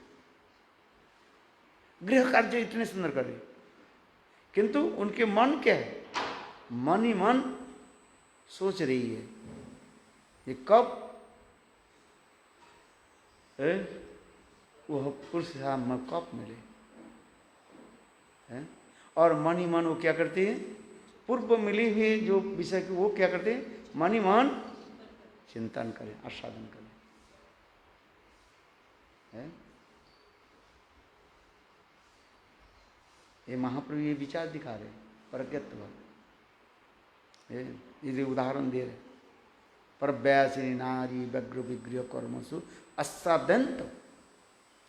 गृह कार्य इतने सुंदर कर रही, किंतु उनके मन क्या है? मन ही मन सोच रही है ये कब है वह पुरुष कब मिले है? और मन ही मन वो क्या करते हैं? पूर्व मिले हुए जो विषय की वो क्या करते हैं? मन ही मन चिंतन करें, आस्वादन करें है? ये महाप्रभु ये विचार दिखा रहे, प्रज्ञत्व ये उदाहरण दे रहे। पर वैसिनी नारी व्यग्र विग्रह कर्मसु आस्वादंत,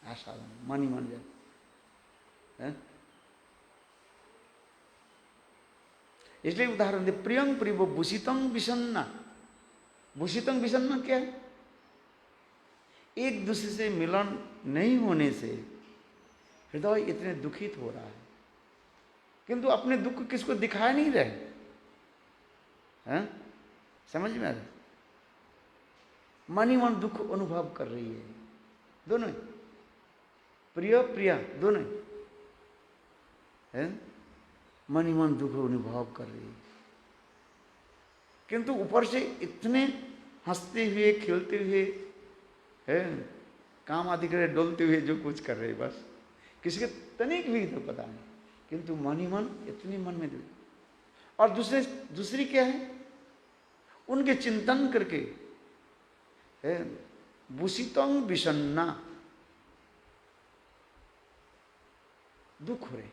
आस्वादन मन ही मन जाए। इसलिए उदाहरण दे, प्रियं प्रियो भूषितं विषन्ना, भूषितं विषन्ना क्या है? एक दूसरे से मिलन नहीं होने से हृदय इतने दुखित हो रहा है, किंतु अपने दुख किसको दिखा नहीं रहे हैं? समझ में आ रहा? मन ही मन दुख अनुभव कर रही है, दोनों प्रिय प्रिया दोनों है, मन ही मन दुख अनुभव कर रही है, किंतु ऊपर से इतने हंसते हुए खेलते हुए है, काम आदि करे डोलते हुए जो कुछ कर रहे, बस किसी के तनिक भी तो पता नहीं, किंतु मन ही मन इतने मन में दुख। और दूसरी क्या है? उनके चिंतन करके है भूषितं विषन्ना, दुख हो रहे,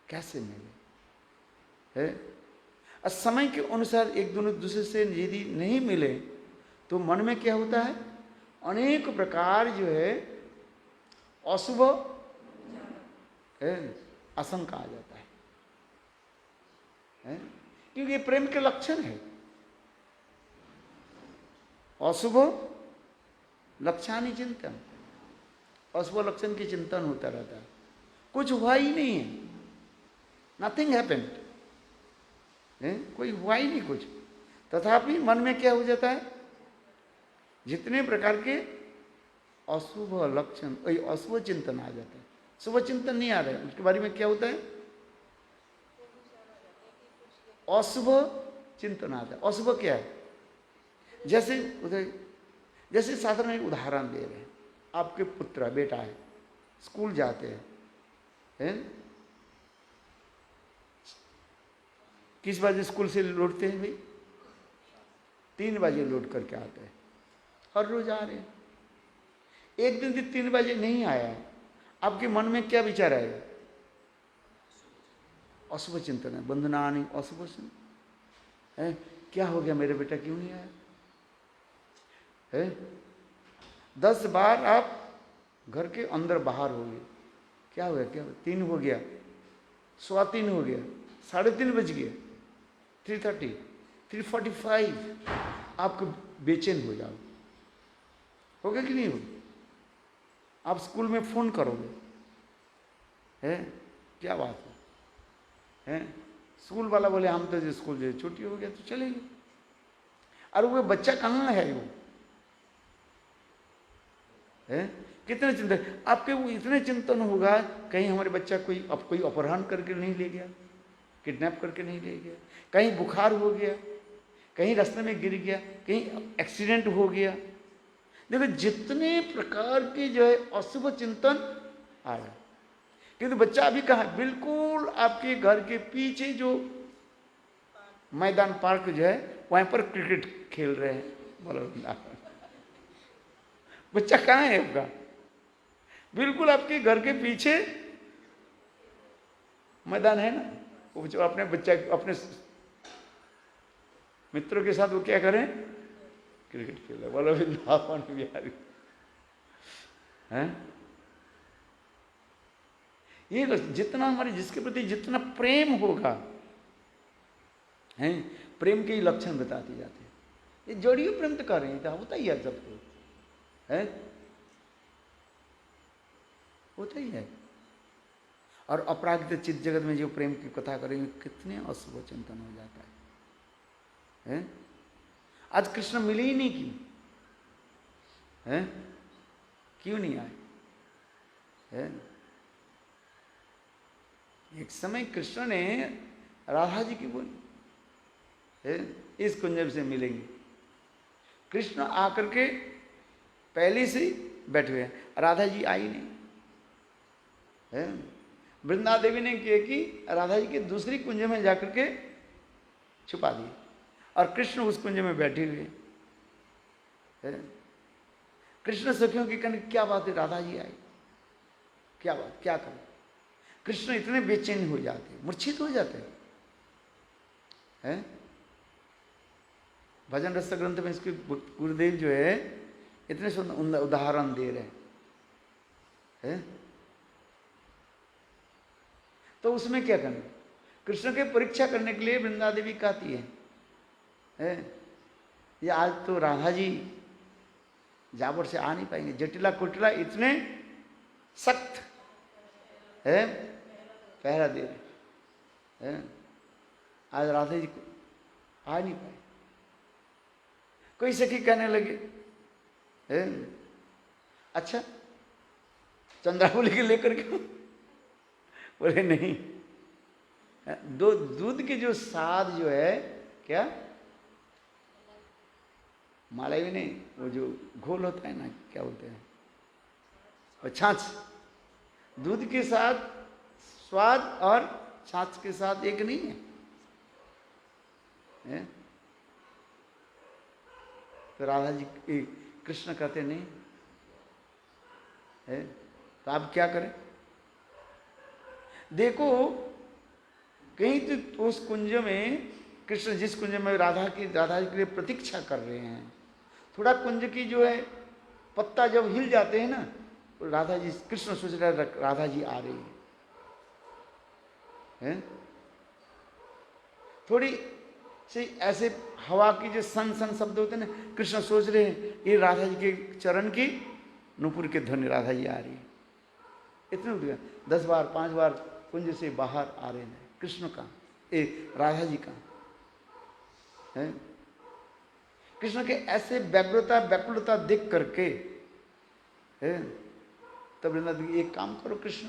कैसे मिले है? और समय के अनुसार एक दोनों दूसरे से यदि नहीं मिले तो मन में क्या होता है? अनेक प्रकार जो है अशुभ आशंका आ जाता है? क्योंकि ये प्रेम के लक्षण है। अशुभ लक्षणानि चिंतन, अशुभ लक्षण की चिंतन होता रहता है, कुछ हुआ ही नहीं है, नथिंग हैपेंड, कोई हुआ ही नहीं कुछ, तथापि मन में क्या हो जाता है? जितने प्रकार के अशुभ लक्षण, अशुभ चिंतन आ जाता है। शुभ चिंतन नहीं आ रहा है, उसके बारे में क्या होता है? अशुभ चिंतन आता है। अशुभ क्या है? जैसे साधारण एक उदाहरण दे रहे हैं, आपके पुत्र बेटा है, स्कूल जाते हैं, किस बजे स्कूल से लौटते हैं भाई? 3 बजे लौट करके आते हैं, हर रोज आ रहे हैं। एक दिन 3 बजे नहीं आया, आपके मन में क्या विचार आएगा? अशुभ चिंतन है, बंधनानि अशुभ चिंतन है। क्या हो गया, मेरे बेटा क्यों नहीं आया है? 10 बार आप घर के अंदर बाहर हो गए, क्या हो गया, क्या हो गया? 3 हो गया, 3:15 हो गया, 3:30 बज गया, 3:30, 3:45, आपको बेचैन हो जाओ, होगा कि नहीं होगा? आप स्कूल में फोन करोगे, है क्या बात है? स्कूल वाला बोले हम तो स्कूल जो छुट्टी हो गया तो चलेंगे। और वो बच्चा कहाँ है वो? है कितने चिंतन आपके, वो इतने चिंतन होगा कहीं हमारे बच्चा कोई अपहरण करके नहीं ले गया, किडनैप करके नहीं ले गया, कहीं बुखार हो गया, कहीं रास्ते में गिर गया, कहीं एक्सीडेंट हो गया। देखो जितने प्रकार के जो है अशुभ चिंतन आ रहा है। किंतु बच्चा अभी कहाँ है? बिल्कुल आपके घर के पीछे जो मैदान पार्क जो है वहां पर क्रिकेट खेल रहे हैं, बोलो बच्चा कहाँ है आपका? बिल्कुल आपके घर के पीछे मैदान है ना, वो जो अपने बच्चा अपने मित्रों के साथ वो क्या करें? क्रिकेट खेल, बोलो वृंदावन बिहारी हैं। ये जितना हमारे जिसके प्रति जितना प्रेम होगा, हैं प्रेम के ही लक्षण बताते जाते हैं। ये जोड़ियों प्रेम तो कर रहे हैं, होता ही है सबको, है होता ही है। और अपरागित चित्त जगत में जो प्रेम की कथा करेंगे कितने अशुभ चिंतन हो जाता है? आज कृष्ण मिले ही नहीं, क्यों नहीं आए? है एक समय कृष्ण ने राधा जी की बोली है इस कुंज से मिलेंगे। कृष्ण आकर के पहले से बैठे हुए हैं, राधा जी आई नहीं है। वृंदा देवी ने किया कि राधा जी के दूसरी कुंज में जाकर के छुपा दिए और कृष्ण उस कुंज में बैठे हुए हैं। कृष्ण सखियों की कहने क्या बात है, राधा जी आई, क्या बात, क्या करें? कृष्ण इतने बेचैन हो जाते, मूर्छित हो जाते हैं। भजन रस ग्रंथ में इसके गुरुदेव जो है इतने सुंदर उदाहरण दे रहे हैं। तो उसमें क्या करना? कृष्ण के परीक्षा करने के लिए वृंदा देवी कहती है ये आज तो राधा जी जाबर से आ नहीं पाएंगे, जटिला कुटिला इतने सख्त है, पहरा दे रहे हैं, आज राधा जी आ नहीं पाए। कोई सखी कहने लगे अच्छा चंद्रावली के लेकर क्यों? बोले नहीं, दूध के जो स्वाद जो है क्या मलाई भी नहीं, वो जो घोल होता है ना, क्या बोलते हैं, और छाछ, दूध के साथ स्वाद और छाछ के साथ एक नहीं है? तो राधा जी कृष्ण कहते नहीं है, तो आप क्या करें? देखो कहीं तो उस कुंज में कृष्ण जिस कुंज में राधा जी के लिए प्रतीक्षा कर रहे हैं, थोड़ा कुंज की जो है पत्ता जब हिल जाते हैं ना, तो राधा जी, कृष्ण सोच रहे राधा जी आ रही है, थोड़ी से ऐसे हवा की जो सन सन शब्द होते हैं ना, कृष्ण सोच रहे हैं ये राधा जी के चरण की नूपुर के ध्वनि, राधा जी आ रही है। इतने उठ गया, 10 बार 5 बार कुंज से बाहर आ रहे हैं, कृष्ण का राधा जी का है। कृष्ण के ऐसे व्याकुलता देख करके है, तब वृंदा देवी एक काम करो कृष्ण,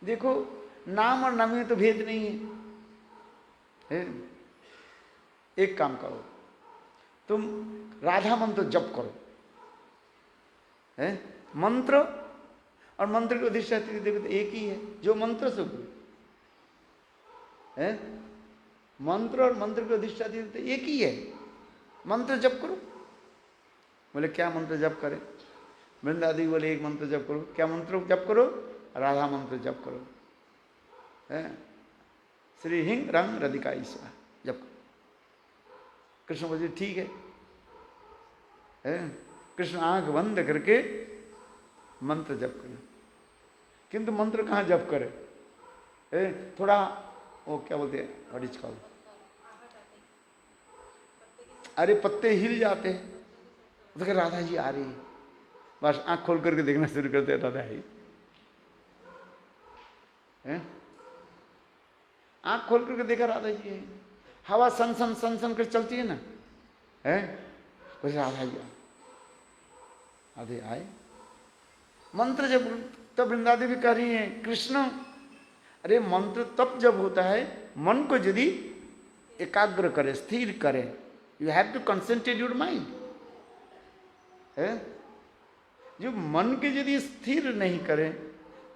देखो नाम और नाम में तो भेद नहीं है, एक काम करो तुम राधा मंत्र जप करो, है मंत्र और मंत्र के अधिष्ठात्री देखो तो एक ही है, जो मंत्र से है मंत्र और मंत्र के अधिष्ठात्री देवता एक ही है। मंत्र जप करो। बोले क्या मंत्र जप करें? वृंदादी बोले एक मंत्र जप करो। क्या मंत्र जप करो? राधा मंत्र जप करो, है श्री हिंग रंग राधिका ईश्वर जप करो। कृष्ण बोले ठीक है। कृष्ण आंख बंद करके मंत्र जप करें, किंतु मंत्र कहाँ जप करे? थोड़ा वो क्या बोलते हैं, व्हाट इज कॉल्ड, अरे पत्ते हिल जाते हैं, तो राधा जी आ रही है, बस आंख खोल करके देखना शुरू करते हैं, राधा ही आंख खोल करके देखा राधा जी है। हवा सन सन सन सन कर चलती है ना, है बस राधा जी आधे आए। मंत्र जब तब वृंदादेवी कह रही है कृष्ण, अरे मंत्र तब जब होता है मन को यदि एकाग्र करे, स्थिर करे। You have to concentrate your mind, है जो मन के यदि स्थिर नहीं करे,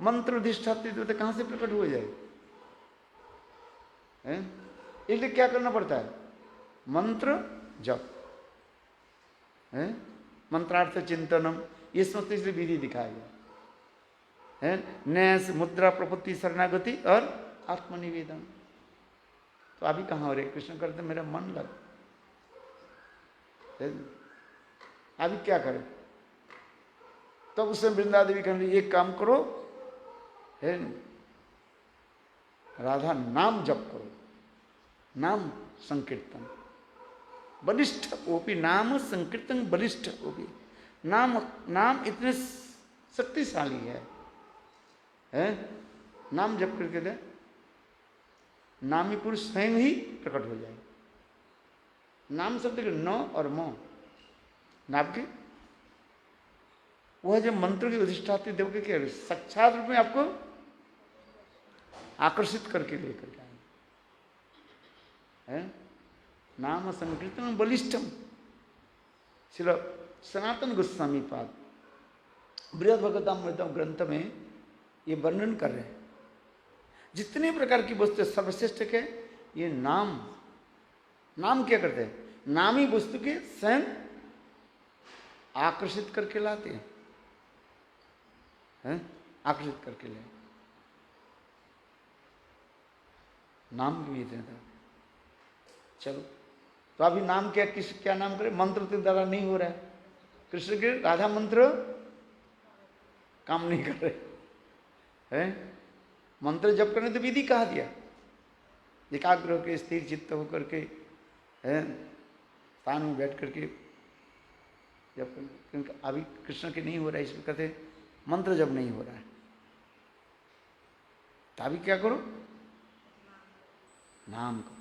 मंत्र अधिष्ठात्री तो कहां से प्रकट हो जाए? इसलिए क्या करना पड़ता है? मंत्र जप, है मंत्रार्थ चिंतनम, ये समझते इसलिए विधि दिखाया गया है। न्यास, मुद्रा, प्रपत्ति, शरणागति और आत्मनिवेदन। तो अभी कहाँ हो रहे? कृष्ण करते मेरा मन लग, अभी क्या करें? तब उससे वृंदा देवी कहने एक काम करो, है राधा नाम जप करो, नाम संकीर्तन बलिष्ठ ओपी, नाम संकीर्तन बलिष्ठ ओपी। नाम नाम इतने शक्तिशाली है? नाम जप करके दे, नामी पुरुष स्वयं ही प्रकट हो जाए। नाम शब्द के न और म, नाम के वह जो मंत्र के अधिष्ठात्री देव के क्या साक्षात रूप में आपको आकर्षित करके लेकर जाए, है नाम संकीर्तन बलिष्ठम। श्री सनातन गोस्वामी पाद बृहद भगवतामृतम ग्रंथ में ये वर्णन कर रहे हैं, जितने प्रकार की वस्तु सर्वश्रेष्ठ के ये नाम। नाम क्या करते हैं? नामी वस्तु के स्वयं आकर्षित करके लाते हैं, आकर्षित करके ले। नाम की भी चलो, तो अभी नाम क्या, किस क्या नाम करें? मंत्र के द्वारा नहीं हो रहा है। कृष्ण के राधा मंत्र काम नहीं कर रहे हैं। मंत्र जप करने तो विधि कहा दिया, एकाग्र होकर स्थिर चित्त होकर के, है स्थान में बैठ करके जप करना। क्योंकि अभी कृष्ण के नहीं हो रहा है, इसमें कहते मंत्र जब नहीं हो रहा है, तो अभी क्या करो? नाम करो,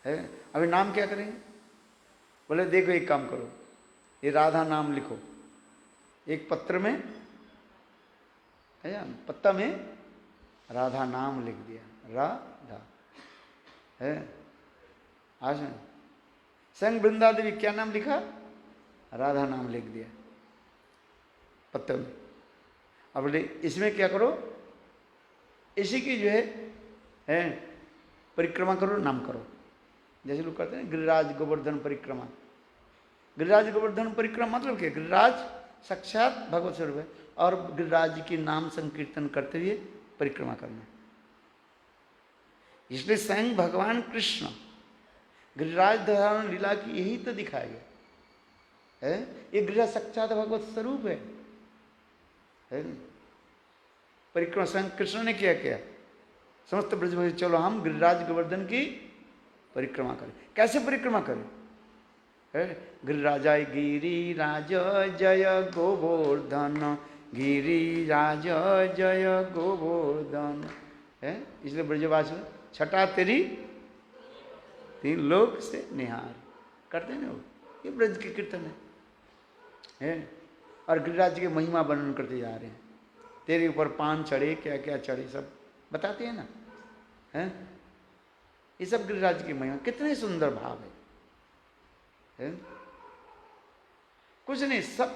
है अभी नाम क्या करेंगे? बोले देखो एक काम करो, ये राधा नाम लिखो एक पत्र में, है पत्ता में राधा नाम लिख दिया, राधा है। आज संग वृंदा देवी क्या नाम लिखा? राधा नाम लिख दिया पत्ते में। अब बोले इसमें क्या करो? इसी की जो है परिक्रमा करो, नाम करो। जैसे लोग कहते हैं गिरिराज गोवर्धन परिक्रमा। गिरिराज गोवर्धन परिक्रमा मतलब क्या? गिरिराज साक्षात भगवत स्वरूप है, और गिरिराज जी के नाम संकीर्तन करते हुए परिक्रमा करना। इसलिए स्वयं भगवान कृष्ण गिरिराज धारण लीला की यही तो दिखाया गया है। ये गिरिराज साक्षात भगवत स्वरूप है। परिक्रमा स्वयं कृष्ण ने क्या किया? समस्त ब्रजवासी चलो हम गिरिराज गोवर्धन की परिक्रमा करें। कैसे परिक्रमा करें? गिरिराजाय गिरिराज जय गोवर्धन, गिरिराज जय गोवर्धन, है इसलिए ब्रजवासी छटा तेरी तीन लोक से निहार करते हैं ना, ये ब्रज के कीर्तन है। और गिरिराज जी की महिमा वर्णन करते जा रहे हैं। तेरे ऊपर पान चढ़े, क्या क्या चढ़े, सब बताते हैं ना, हैं ये सब गिरिराज की महिमा। कितने सुंदर भाव है? कुछ नहीं, सब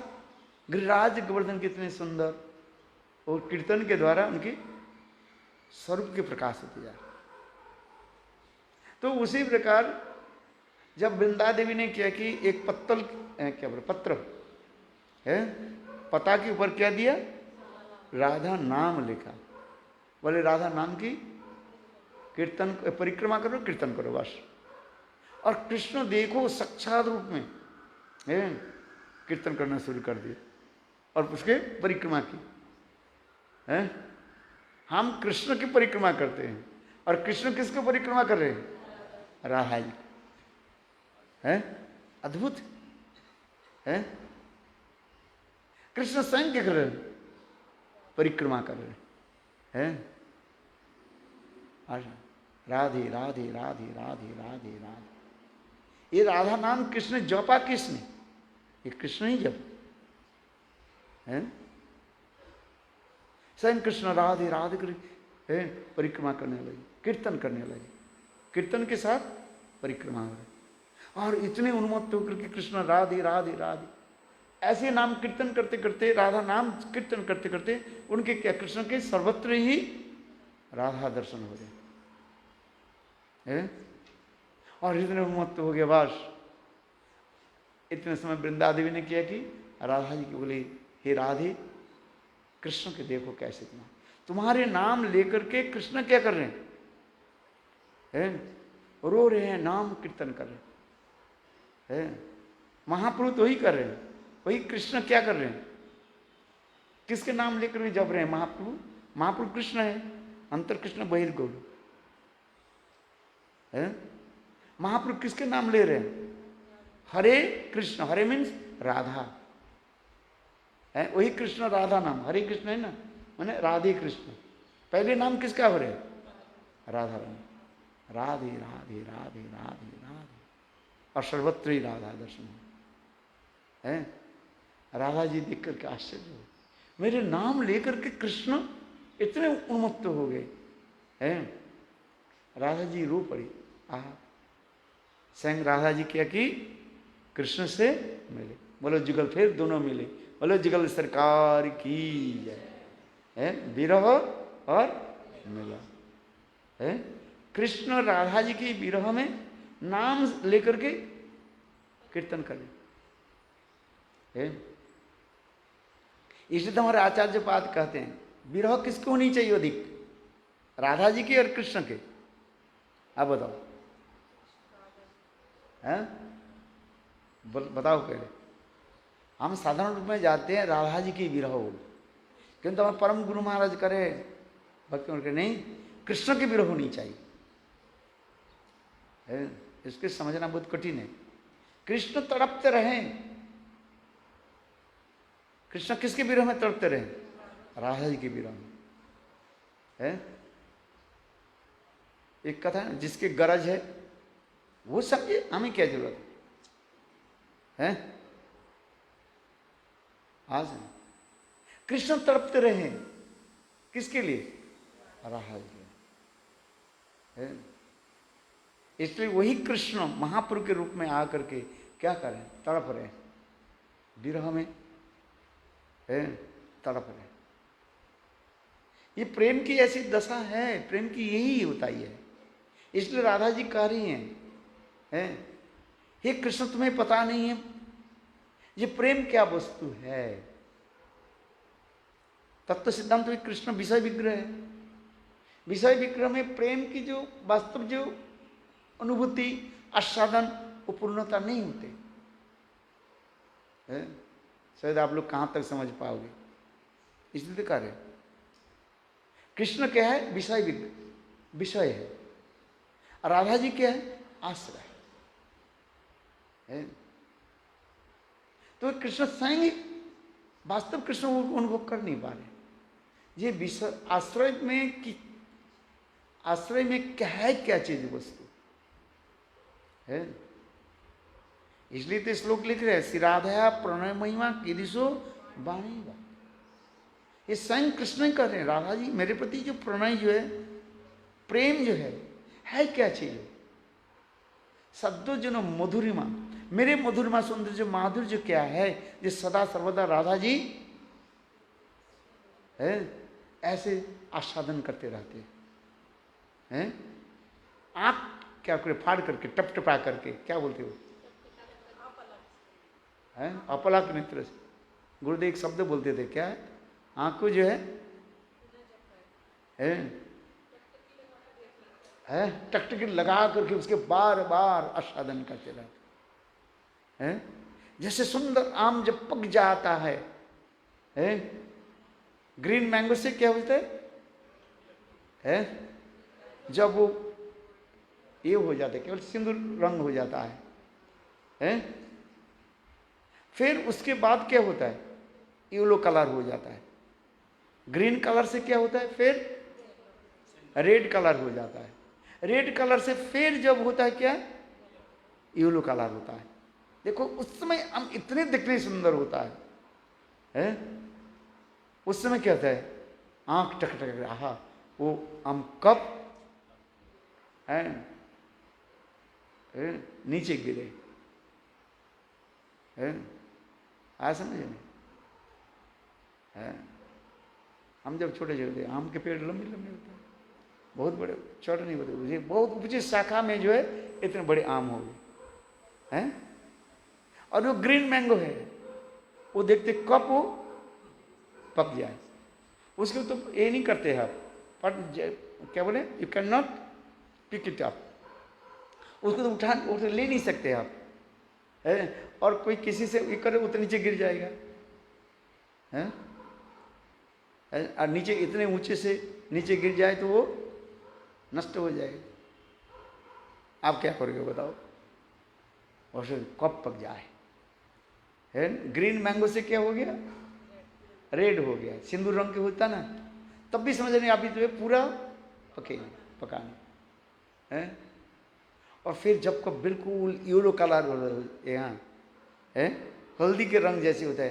गिरिराज गोवर्धन कितने सुंदर, और कीर्तन के द्वारा उनकी स्वरूप के प्रकाश होते जा रहे। तो उसी प्रकार जब वृंदा देवी ने क्या कि एक पत्तल क्या बोले पत्र है, पता के ऊपर क्या दिया, राधा नाम लिखा। बोले राधा नाम की कीर्तन परिक्रमा करो, कीर्तन करो बस। और कृष्ण देखो साक्षात रूप में है, कीर्तन करना शुरू कर दिया और उसके परिक्रमा की है। हम कृष्ण की परिक्रमा करते हैं और कृष्ण किसको परिक्रमा कर रहे हैं, राधा जी है। अद्भुत है। कृष्ण स्वयं क्या कर रहे हैं, परिक्रमा कर रहे हैं। राधे राधे राधे राधे राधे राधे। ये राधा नाम किसने जपा, किसने, ये कृष्ण ही जप है। स्वयं कृष्ण राधे राधे है परिक्रमा करने लगे, कीर्तन करने लगे, कीर्तन के साथ परिक्रमा हो रही। और इतने उन्मत्त होकर के कृष्ण राधे राधे राधे ऐसे नाम कीर्तन करते करते, राधा नाम कीर्तन करते करते उनके क्या, कृष्ण के सर्वत्र ही राधा दर्शन हो रहे हैं। और इतने उन्मत्त हो गए बस। इतने समय वृंदा देवी ने किया कि राधा जी की बोली, हे राधे कृष्ण के देखो कैसे तुम्हारे नाम लेकर के कृष्ण क्या कर रहे हैं, रो रहे हैं, नाम कीर्तन कर रहे हैं। महाप्रभु तो ही कर रहे हैं, वही कृष्ण क्या कर रहे हैं, किसके नाम लेकर के जप रहे हैं। महाप्रभु, महाप्रभु कृष्ण है, अंतर कृष्ण बहिर्गौर है। महाप्रभु किसके नाम ले रहे हैं, हरे कृष्ण, हरे मीन्स राधा है, वही कृष्ण राधा नाम, हरे कृष्ण है ना, माने राधे कृष्ण। पहले नाम किसका हो रहे हैं, राधा राम, राधे राधे राधे राधे राधे। और सर्वत्र ही राधा दर्शन है। राधा जी देख करके आश्चर्य हो, मेरे नाम लेकर के कृष्ण इतने उन्मत्त हो गए हैं। राधा जी रो पड़ी। स्वयं राधा जी क्या की, कृष्ण से मिले। बोलो जुगल, फिर दोनों मिले। बोलो जुगल सरकार की जय है। विरह और मिला है। कृष्ण राधा जी की विरह में नाम लेकर के कीर्तन करें। इसलिए तो हमारे आचार्य पाद कहते हैं विरह किसको होनी चाहिए अधिक, राधा जी की और कृष्ण के। आप बताओ हैं, बताओ पहले। हम साधारण रूप में जाते हैं राधा जी की विरह हो, किंतु हमें परम गुरु महाराज करे भक्ति उनके, नहीं कृष्ण की विरह होनी चाहिए है। इसके समझना बहुत कठिन है। कृष्ण तड़पते रहे, कृष्ण किसके विरह में तड़पते रहे, राधा जी के विरह में है। एक कथा है, जिसके गरज है वो समझे, हमें क्या जरूरत है। आज कृष्ण तड़पते रहे किसके लिए, राधा जी के है। इसलिए वही कृष्ण महाप्रभु के रूप में आकर के क्या करें, तड़प रहे विरह में है, तड़प रहे। ये प्रेम की ऐसी दशा है, प्रेम की यही होता ही है। इसलिए राधा जी कह रही हैं, हे कृष्ण तुम्हें पता नहीं है ये प्रेम क्या वस्तु है। तत्व सिद्धांत में कृष्ण विषय विग्रह है। विषय विग्रह में प्रेम की जो वास्तव जो अनुभूति आस्वादन वो पूर्णता नहीं होते। शायद आप लोग कहां तक समझ पाओगे, इसलिए तो कह रहे कृष्ण क्या है, विषय विग्रह, विषय है। राधा जी क्या है, आश्रय है। तो कृष्ण स्वयं वास्तव कृष्ण अनुभव कर नहीं पा रहे। ये विषय आश्रय में कि आश्रय में क्या है, क्या चीज वस्तु है। इसलिए तो श्लोक लिख रहे हैं, श्री राधा प्रणय महिमा कीदिशो वाणी। ये स्वयं कृष्ण ही कर रहे हैं, राधा जी मेरे प्रति जो प्रणय जो है, प्रेम जो है क्या चीज, शब्दों जो न मधुरिमा, मेरे मधुरिमा सुंदर जो माधुर्य क्या है, जो सदा सर्वदा राधा जी है ऐसे आस्वादन करते रहते हैं। आप क्या करे, फाड़ करके, टपटपा करके, क्या बोलते हो, हैं, अपलाक नेत्र से। गुरुदेव एक शब्द बोलते थे, क्या है, आंख को जो है टकटकी लगा करके उसके बार बार आस्वादन करते रहते हैं। जैसे सुंदर आम जब पक जाता है, ग्रीन मैंगो से क्या होता है, जब वो ये हो जाता है, केवल सिंदूर रंग हो जाता है, फिर उसके बाद क्या होता है, येलो कलर हो जाता है। ग्रीन कलर से क्या होता है, फिर रेड कलर हो जाता है। रेड कलर से फिर जब होता है क्या, येलो कलर होता है। देखो उस समय आम इतने दिखने सुंदर होता है, उस समय क्या होता है, आंख टक टक, आहा वो आम कब है नीचे गिरे, आया समझ में। हम जब छोटे छोटे आम के पेड़ लंबे लंबे होते हैं, बहुत बड़े, छोटे नहीं होते, मुझे बहुत ऊंची शाखा में जो है इतने बड़े आम हो गए हैं। और वो ग्रीन मैंगो है, वो देखते कब वो पक जाए, उसके तो ये नहीं करते हैं आप, बट क्या बोले, you can not pick it up, उसको तो उठा ले नहीं सकते आप, है। और कोई किसी से ये करे, वो तो नीचे गिर जाएगा, है। और नीचे इतने ऊंचे से नीचे गिर जाए तो वो नष्ट हो जाएगा। आप क्या करोगे बताओ, और फिर कब पक जाए, है। ग्रीन मैंगो से क्या हो गया, रेड हो गया, सिंदूर रंग के होता ना, तब भी समझ नहीं, आप तो पूरा पकाने, है। और फिर जब कब बिल्कुल येलो कलर हो यहाँ है, हल्दी के रंग जैसे होता है,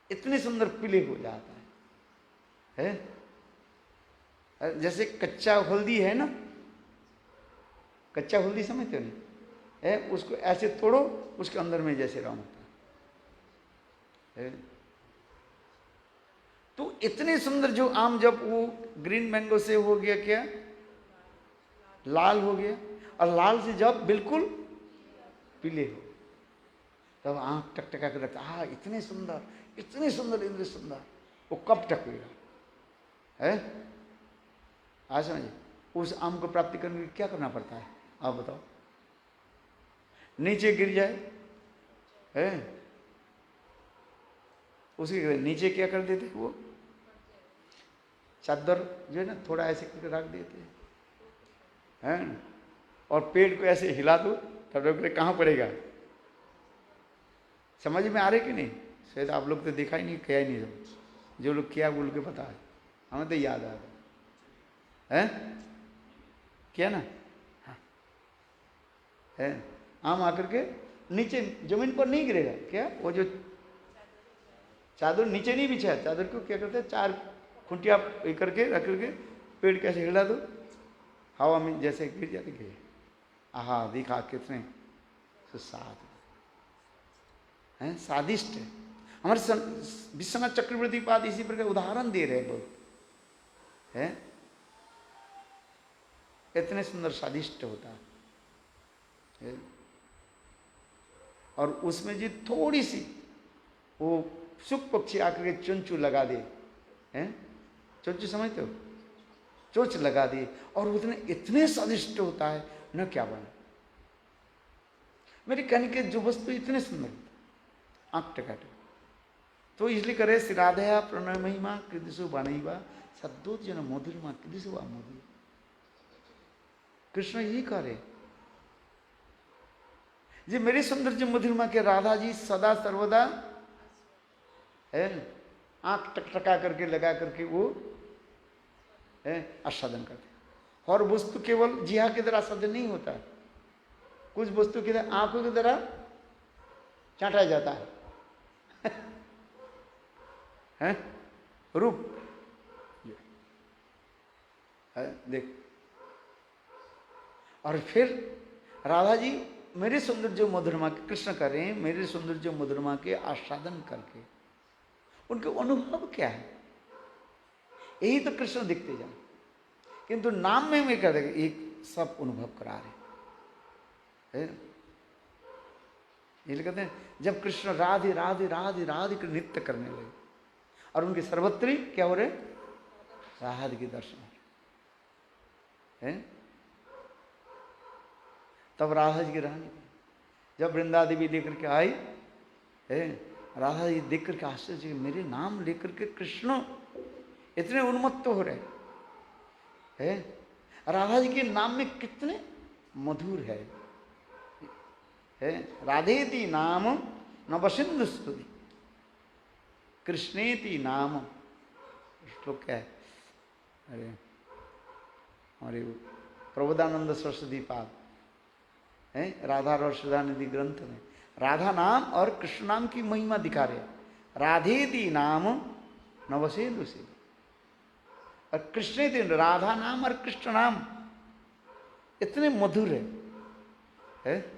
इतने सुंदर पीले हो जाता है। जैसे कच्चा हल्दी है ना, कच्चा हल्दी समझते हो नहीं, है, उसको ऐसे तोड़ो, उसके अंदर में जैसे रंग होता है। तो इतने सुंदर जो आम जब वो ग्रीन मैंगो से हो गया क्या, लाल हो गया, और लाल से जब बिल्कुल पीले हो, तब आंख टकटका कर रखता, हाँ इतने सुंदर, इतने सुंदर, इतने सुंदर, वो कब टकेगा, है। आज समझिए, उस आम को प्राप्ति करने के लिए क्या करना पड़ता है, आप बताओ। नीचे गिर जाए, है, उसके नीचे क्या कर देते, वो चादर जो है ना थोड़ा ऐसे करके रख देते हैं, और पेड़ को ऐसे हिला दो, तब कहाँ पड़ेगा, समझ में आ रहे कि नहीं। शायद आप लोग तो देखा ही नहीं, किया ही नहीं, जो लोग किया वो लोग के पता है, हमें तो याद आ रहा है, किया ना, हाँ है। आम आकर के नीचे जमीन पर नहीं गिरेगा क्या, वो जो चादर नीचे नहीं बिछा, चादर को क्या करते हैं, चार खुंटिया करके रख करके पेड़ कैसे हिला दो, हवा में जैसे गिर जाते गिरे, आहा दिखा कितने सुस्वाद हैं, स्वादिष्ट है। हमारे विश्वनाथ चक्रवर्ती पाद इसी प्रकार उदाहरण दे रहे हैं लोग, हैं, इतने सुंदर स्वादिष्ट होता है। और उसमें जी थोड़ी सी वो सुख पक्षी आकर के चुंचू लगा दे, हैं, चुंचू समझते हो, चोंच लगा दे, और उतने इतने स्वादिष्ट होता है न क्या बना। मेरे कहने के जो वस्तु इतने सुंदर, आंख टकाटक, तो इसलिए करे श्राद्धया प्रणय महिमा कृदिशु बाणईवा सद्दोत जन मधुरमा कृदिशु वा मधुर। कृष्ण यही करे जी, मेरे सौंदर्य मधुरमा के राधा जी सदा सर्वदा है, आंख टकटका करके लगा करके वो है आस्वादन करते। और वस्तु केवल जिहा की तरह आस्वादन नहीं होता है, कुछ वस्तु की तरह आंखों की तरह चाटा जाता है, रूप है, देख। और फिर राधा जी मेरे सौंदर्य मधुरमा के, कृष्ण कर रहे हैं मेरे सौंदर्य मधुरमा के आस्वादन करके, उनके अनुभव क्या है, यही तो कृष्ण दिखते जाए। किंतु नाम में मैं कह देगा, एक सब अनुभव करा रहे हैं। ये कहते हैं जब कृष्ण राधे राधे राधे राधे के नृत्य करने लगे और उनके सर्वत्री क्या हो रहे, राधे के दर्शन है। तब राधा जी की रानी जब वृंदा देवी लेकर के आई है, राधा जी देख करके आश्चर्य, मेरे नाम लेकर के कृष्ण इतने उन्मत्त हो रहे हैं। राधा जी के नाम में कितने मधुर है। राधेति नाम नवसिंधु स्तुति, कृष्णेति नाम, श्लोक क्या है, अरे हमारे प्रबोधानंद सरस्वती पाद है, राधा रसदा निधि ग्रंथ में राधा नाम और कृष्ण नाम की महिमा दिखा रहे। राधेति नाम नवसिंधु स्तुति और कृष्णेति, राधा नाम और कृष्ण नाम इतने मधुर है?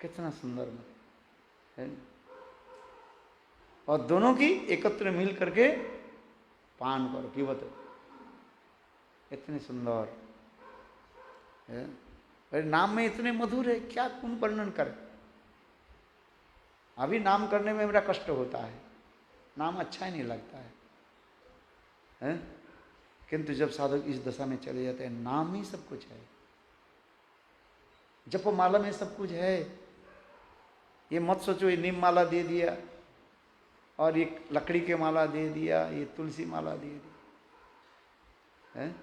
कितना सुंदर है। और दोनों की एकत्र मिल करके पान करो, पीवत, इतने सुंदर है। अरे नाम में इतने मधुर है, क्या कौन वर्णन करे। अभी नाम करने में मेरा कष्ट होता है, नाम अच्छा ही नहीं लगता है? किंतु जब साधक इस दशा में चले जाते हैं, नाम ही सब कुछ है, जप माला में सब कुछ है। ये मत सोचो ये नीम माला दे दिया और ये लकड़ी के माला दे दिया, ये तुलसी माला दे दी है।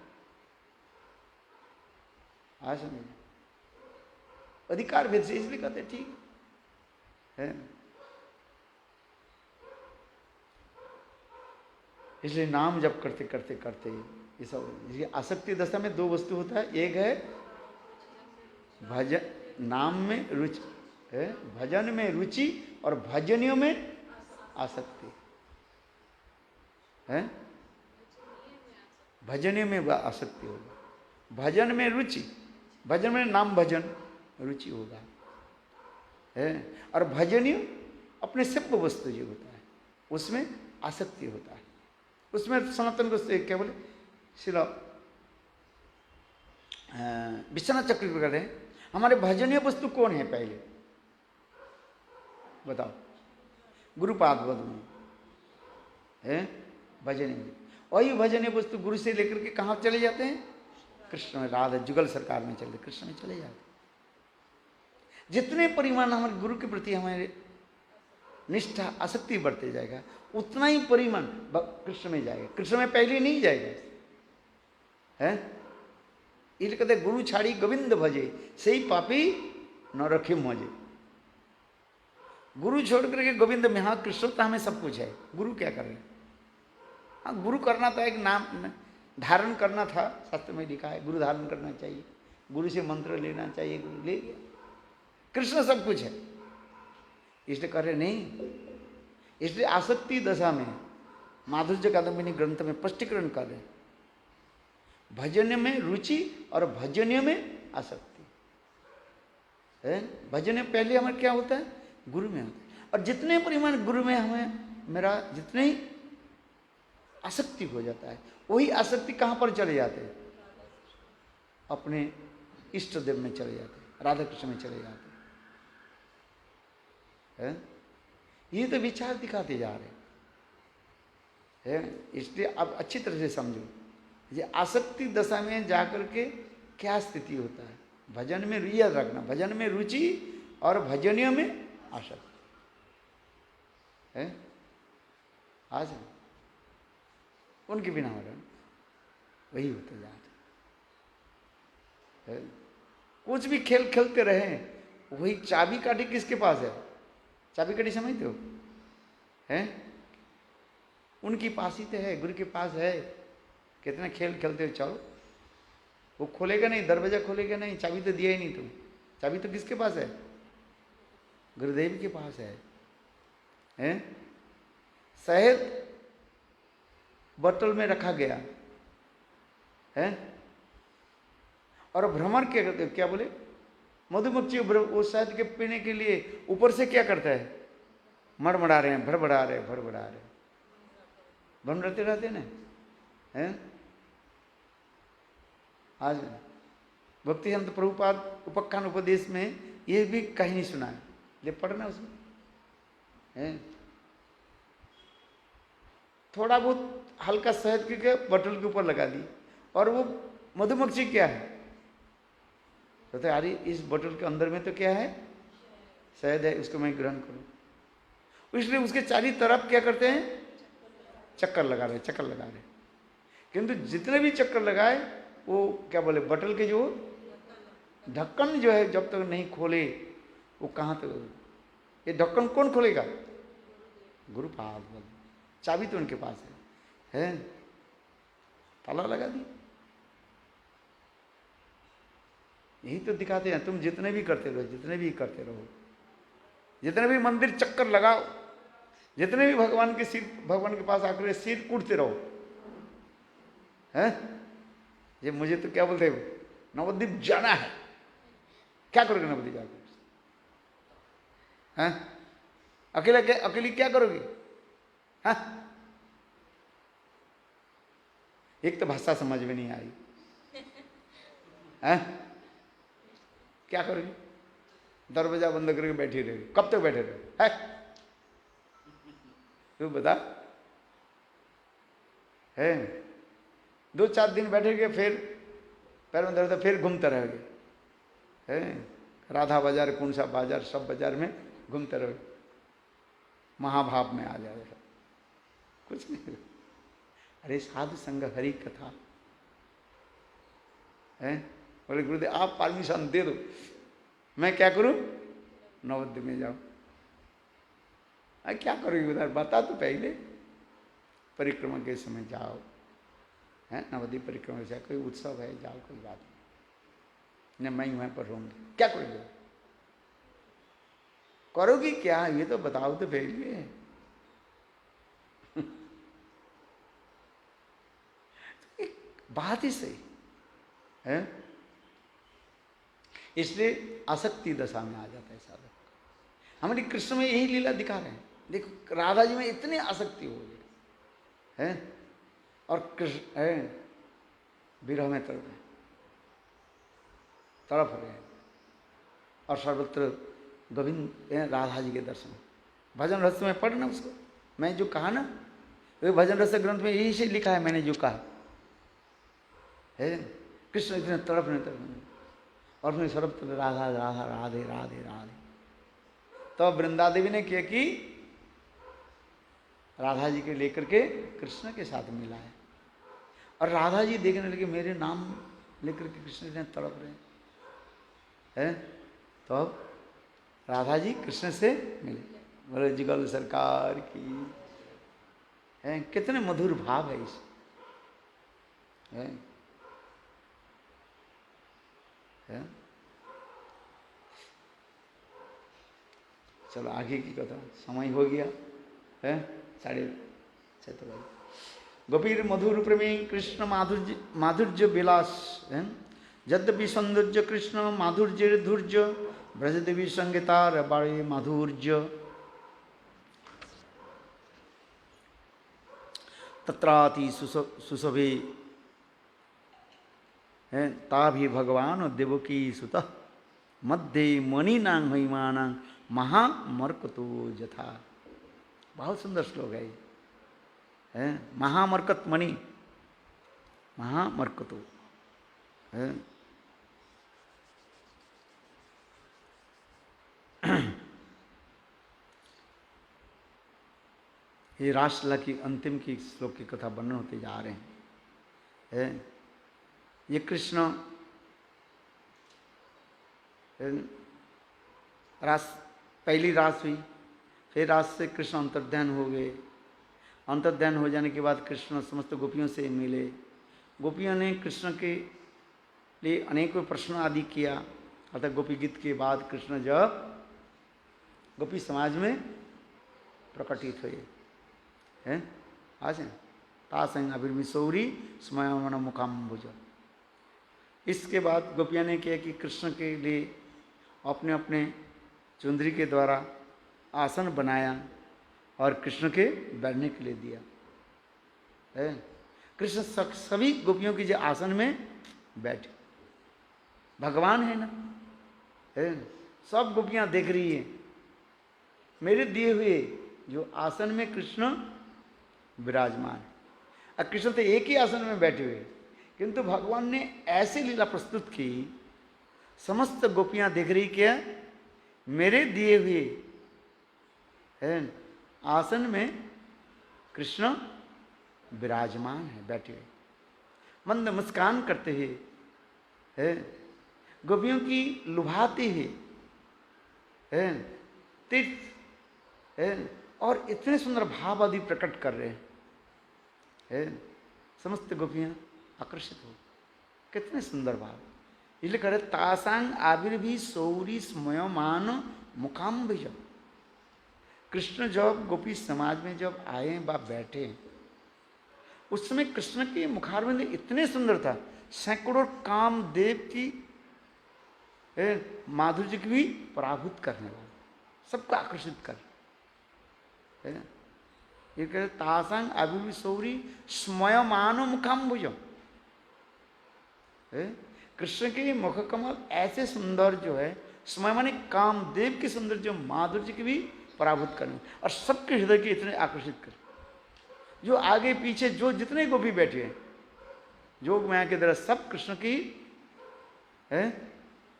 आज समझ अधिकार भेद से इसलिए कहते ठीक है। इसलिए नाम जप करते करते करते ये सब, आसक्ति दशा में दो वस्तु होता है, एक है भजन, नाम में रुचि है, भजन में रुचि और भजनियों में आसक्ति है। भजनियों में आसक्ति होगा, भजन में रुचि, भजन में नाम भजन रुचि होगा है। और भजनियों अपने सभ्य वस्तु जो होता है उसमें आसक्ति होता है। उसमें सनातन को क्या बोले, शिला विश्वनाथ चक्र कर रहे हैं, हमारे भजनीय वस्तु कौन है पहले बताओ। गुरुपाद में है भजनीय, वही भजनीय वस्तु गुरु से लेकर के कहाँ चले जाते हैं, कृष्ण में, राधा जुगल सरकार में चले, कृष्ण में चले जाते। जितने परिमाण हमारे गुरु के प्रति हमारे निष्ठा आसक्ति बढ़ते जाएगा, उतना ही परिमाण कृष्ण में जाएगा, कृष्ण में पहले नहीं जाएगा है। इसलिए कहते गुरु छाड़ी गोविंद भजे, सही पापी न रखे मजे। गुरु छोड़ करके गोविंद में, हाँ कृष्णता हमें सब कुछ है, गुरु क्या कर रहे हैं। हाँ गुरु करना था, एक नाम धारण करना था, शास्त्र में लिखा है गुरु धारण करना चाहिए, गुरु से मंत्र लेना चाहिए, गुरु ले लिया, कृष्ण सब कुछ है। इसलिए कर रहे नहीं, इसलिए आसक्ति दशा में माधुर्य कादम्बिनी ग्रंथ में स्पष्टीकरण कर रहे हैं, भजन में रुचि और भजन्य में आसक्ति है। भजन पहले हमारे क्या होता है, गुरु में होता है। और जितने परिमाण गुरु में हमें मेरा जितने ही आसक्ति हो जाता है, वही आसक्ति कहाँ पर चले जाते हैं, अपने इष्ट देव में चले जाते हैं, राधा कृष्ण में चले जाते हैं। ये तो विचार दिखाते जा रहे हैं। इसलिए अब अच्छी तरह से समझो, ये आसक्ति दशा में जाकर के क्या स्थिति होता है। भजन में याद रखना, भजन में रुचि और भजनियों में आसक्ति है। आज उनके बिना मरण वही होते जाते है। कुछ भी खेल खेलते रहे, वही चाबी काठी किसके पास है, चाबी काठी समझते हो हैं, उनकी पास ही तो है, गुरु के पास है। कितने खेल खेलते हो, चलो वो खोलेगा नहीं, दरवाजा खोलेगा नहीं, चाबी तो दिया ही नहीं तुम, चाबी तो किसके पास है, गुरुदेव के पास है हैं। शहद बोतल में रखा गया है और भ्रमर क्या करते, क्या बोले, मधुमक्खी वो शहद के पीने के लिए ऊपर से क्या करता है, मड़मड़ा रहे हैं, भड़बड़ा रहे, भड़बड़ा रहे, भ्रमराते रहते ना हैं। आज भक्तिसिद्धांत प्रभुपाद उपाख्यान उपदेश में ये भी कहीं नहीं सुना है, ले पढ़ना उसमें है। थोड़ा बहुत हल्का शहद के बटल के ऊपर लगा दी, और वो मधुमक्खी क्या है, कहते अरे इस बटल के अंदर में तो क्या है, शहद है, उसको मैं ग्रहण करूं। इसलिए उसके चारों तरफ क्या करते हैं, चक्कर लगा रहे, चक्कर लगा रहे। किंतु जितने भी चक्कर लगाए वो क्या बोले, बटल के जो ढक्कन जो है जब तक नहीं खोले वो कहाँ तक, ये ढक्कन कौन खोलेगा, गुरुपाद बोले, चाबी तो उनके पास है, ताला लगा दी। यही तो दिखाते हैं, तुम जितने भी करते रहो, जितने भी करते रहो, जितने भी मंदिर चक्कर लगाओ, जितने भी भगवान के सिर, भगवान के पास आकर सिर कूटते रहो, हैं, ये मुझे तो क्या बोलते हैं, नवद्वीप जाना है, क्या करोगे नवद्वीप जाकर, हैं, अकेली क्या करोगे, हाँ, एक तो भाषा समझ में नहीं आई, हैं, क्या करोगे, दरवाजा बंद करके बैठी रहोगे, कब तक बैठे रहोगे, है, तू बता, है, 2-4 दिन बैठेंगे, फिर पैर में दर्द, फिर घूमते रहोगे, है, राधा बाजार, कौन सा बाजार, सब बाजार में घूमते रहोगे, महाभाव में आ जाएगा, कुछ नहीं। अरे साधु संग हरि कथा है, बोले गुरुदेव आप परमिशन दे दो, मैं क्या करूं, नवद्वीप में जाऊं, अरे क्या करोगे उधर, बता तो पहले, परिक्रमा के समय जाओ, है, नवद्वीप परिक्रमा से कोई उत्सव है, जाओ, कोई बात नहीं, मैं वहीं पर रहूंगी, क्या करोगे, करोगी क्या, ये तो बताओ तो पहले, बात ही सही है। इसलिए आसक्ति दशा में आ जाता है साधक। हमारी कृष्ण में यही लीला दिखा रहे हैं, देखो राधा जी में इतनी आसक्ति हो गई है, और कृष्ण है विरह में तड़प रहे हैं, और सर्वत्र गोविंद राधा जी के दर्शन। भजन रस में पढ़ना उसको, मैं जो कहा ना, तो भजन रस ग्रंथ में यही से लिखा है, मैंने जो कहा है, कृष्ण इतने तड़प और उसमें सर्वत्र राधा राधा राधे राधे राधे। तो वृंदा देवी ने क्या की, राधा जी के लेकर के कृष्ण के साथ मिला है, और राधा जी देखने लगे मेरे नाम लेकर के कृष्ण इतने तड़प रहे हैं, तो राधा जी कृष्ण से मिले, बोले जुगल सरकार की है, कितने मधुर भाव है इस है? चलो आगे की कथा, समय हो गया है 6:30 बजे। गोपीर मधुर प्रेमी कृष्ण माधुर्य विलास है, यद्यपि सौंदर्य कृष्ण माधुर्य धुर्य, ब्रजदेवी संगीतार बाड़े माधुर्य, तत्राति सुशोभे है, ताभि भगवान देवकी सुत मध्य मणिनांग महिमानांग महामर्कतो यथा। बहुत सुंदर श्लोक है, महामर्कत मणि, महामर्कतो है। ये रासलीला की अंतिम की श्लोक की कथा वर्णन होते जा रहे हैं। ये कृष्ण रास, पहली रास हुई, फिर रास से कृष्ण अंतर्ध्यान हो गए। अंतर्ध्यान हो जाने के बाद कृष्ण समस्त गोपियों से मिले। गोपियों ने कृष्ण के लिए अनेकों प्रश्न आदि किया। अर्थात गोपी गीत के बाद कृष्ण जब गोपी समाज में प्रकटित हुए हैं, आज तासंग अभिर्मिशौरी स्मयमन मुखाम्बुज। इसके बाद गोपियाँ ने किया कि कृष्ण के लिए अपने अपने चुंदरी के द्वारा आसन बनाया और कृष्ण के बैठने के लिए दिया है। कृष्ण सभी गोपियों की जो आसन में बैठे, भगवान है ना, है ना? सब गोपियां देख रही है मेरे दिए हुए जो आसन में कृष्ण विराजमान है। और कृष्ण तो एक ही आसन में बैठे हुए, किंतु भगवान ने ऐसी लीला प्रस्तुत की, समस्त गोपियां देख रही क्या, मेरे दिए हुए है आसन में कृष्ण विराजमान है बैठे हुए, मंद मुस्कान करते हुए, है गोपियों की लुभाते हुए, है तीर्थ, है और इतने सुंदर भाव आदि प्रकट कर रहे हैं, समस्त गोपियां आकर्षित हो, कितने सुंदर भाव। इसलिए कह रहे तासांग आविर्भी सौरी स्मयमान मुखाम्बिज। कृष्ण जब गोपी समाज में जब आए बा बैठे, उस समय कृष्ण के मुखारविंद इतने सुंदर था, सैकड़ों कामदेव की माधुर्य की भी पराभूत करने वाला, सबको आकर्षित कर, है ना? ये कहते तासांग अभिवी सौरी स्मयमान मुखाम्बुज। कृष्ण के मुख कमल ऐसे सुंदर जो है, स्मय माने कामदेव की सुंदर जो माधुर्य की भी पराभूत करने, और सबके हृदय के इतने आकर्षित कर, जो आगे पीछे जो जितने गोपी बैठे हैं जोग माया के द्वारा, सब कृष्ण की है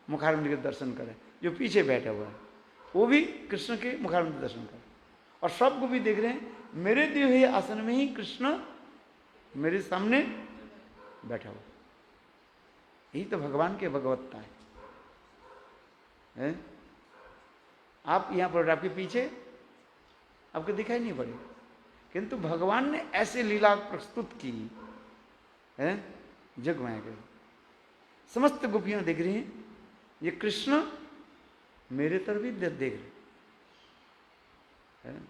मुखारविंद के दर्शन करें। जो पीछे बैठा हुआ है वो भी कृष्ण के मुखारविंद दर्शन करें, और सब गोपी देख रहे हैं मेरे दिए हुए आसन में ही कृष्ण मेरे सामने बैठा हुआ। यही तो भगवान की भगवत्ता है? आप यहाँ पर, आपके पीछे आपको दिखाई नहीं पड़े, किंतु भगवान ने ऐसे लीला प्रस्तुत की है, जग माया के समस्त गोपियां देख रही हैं, ये कृष्ण मेरे तरफ भी देख रहे हैं।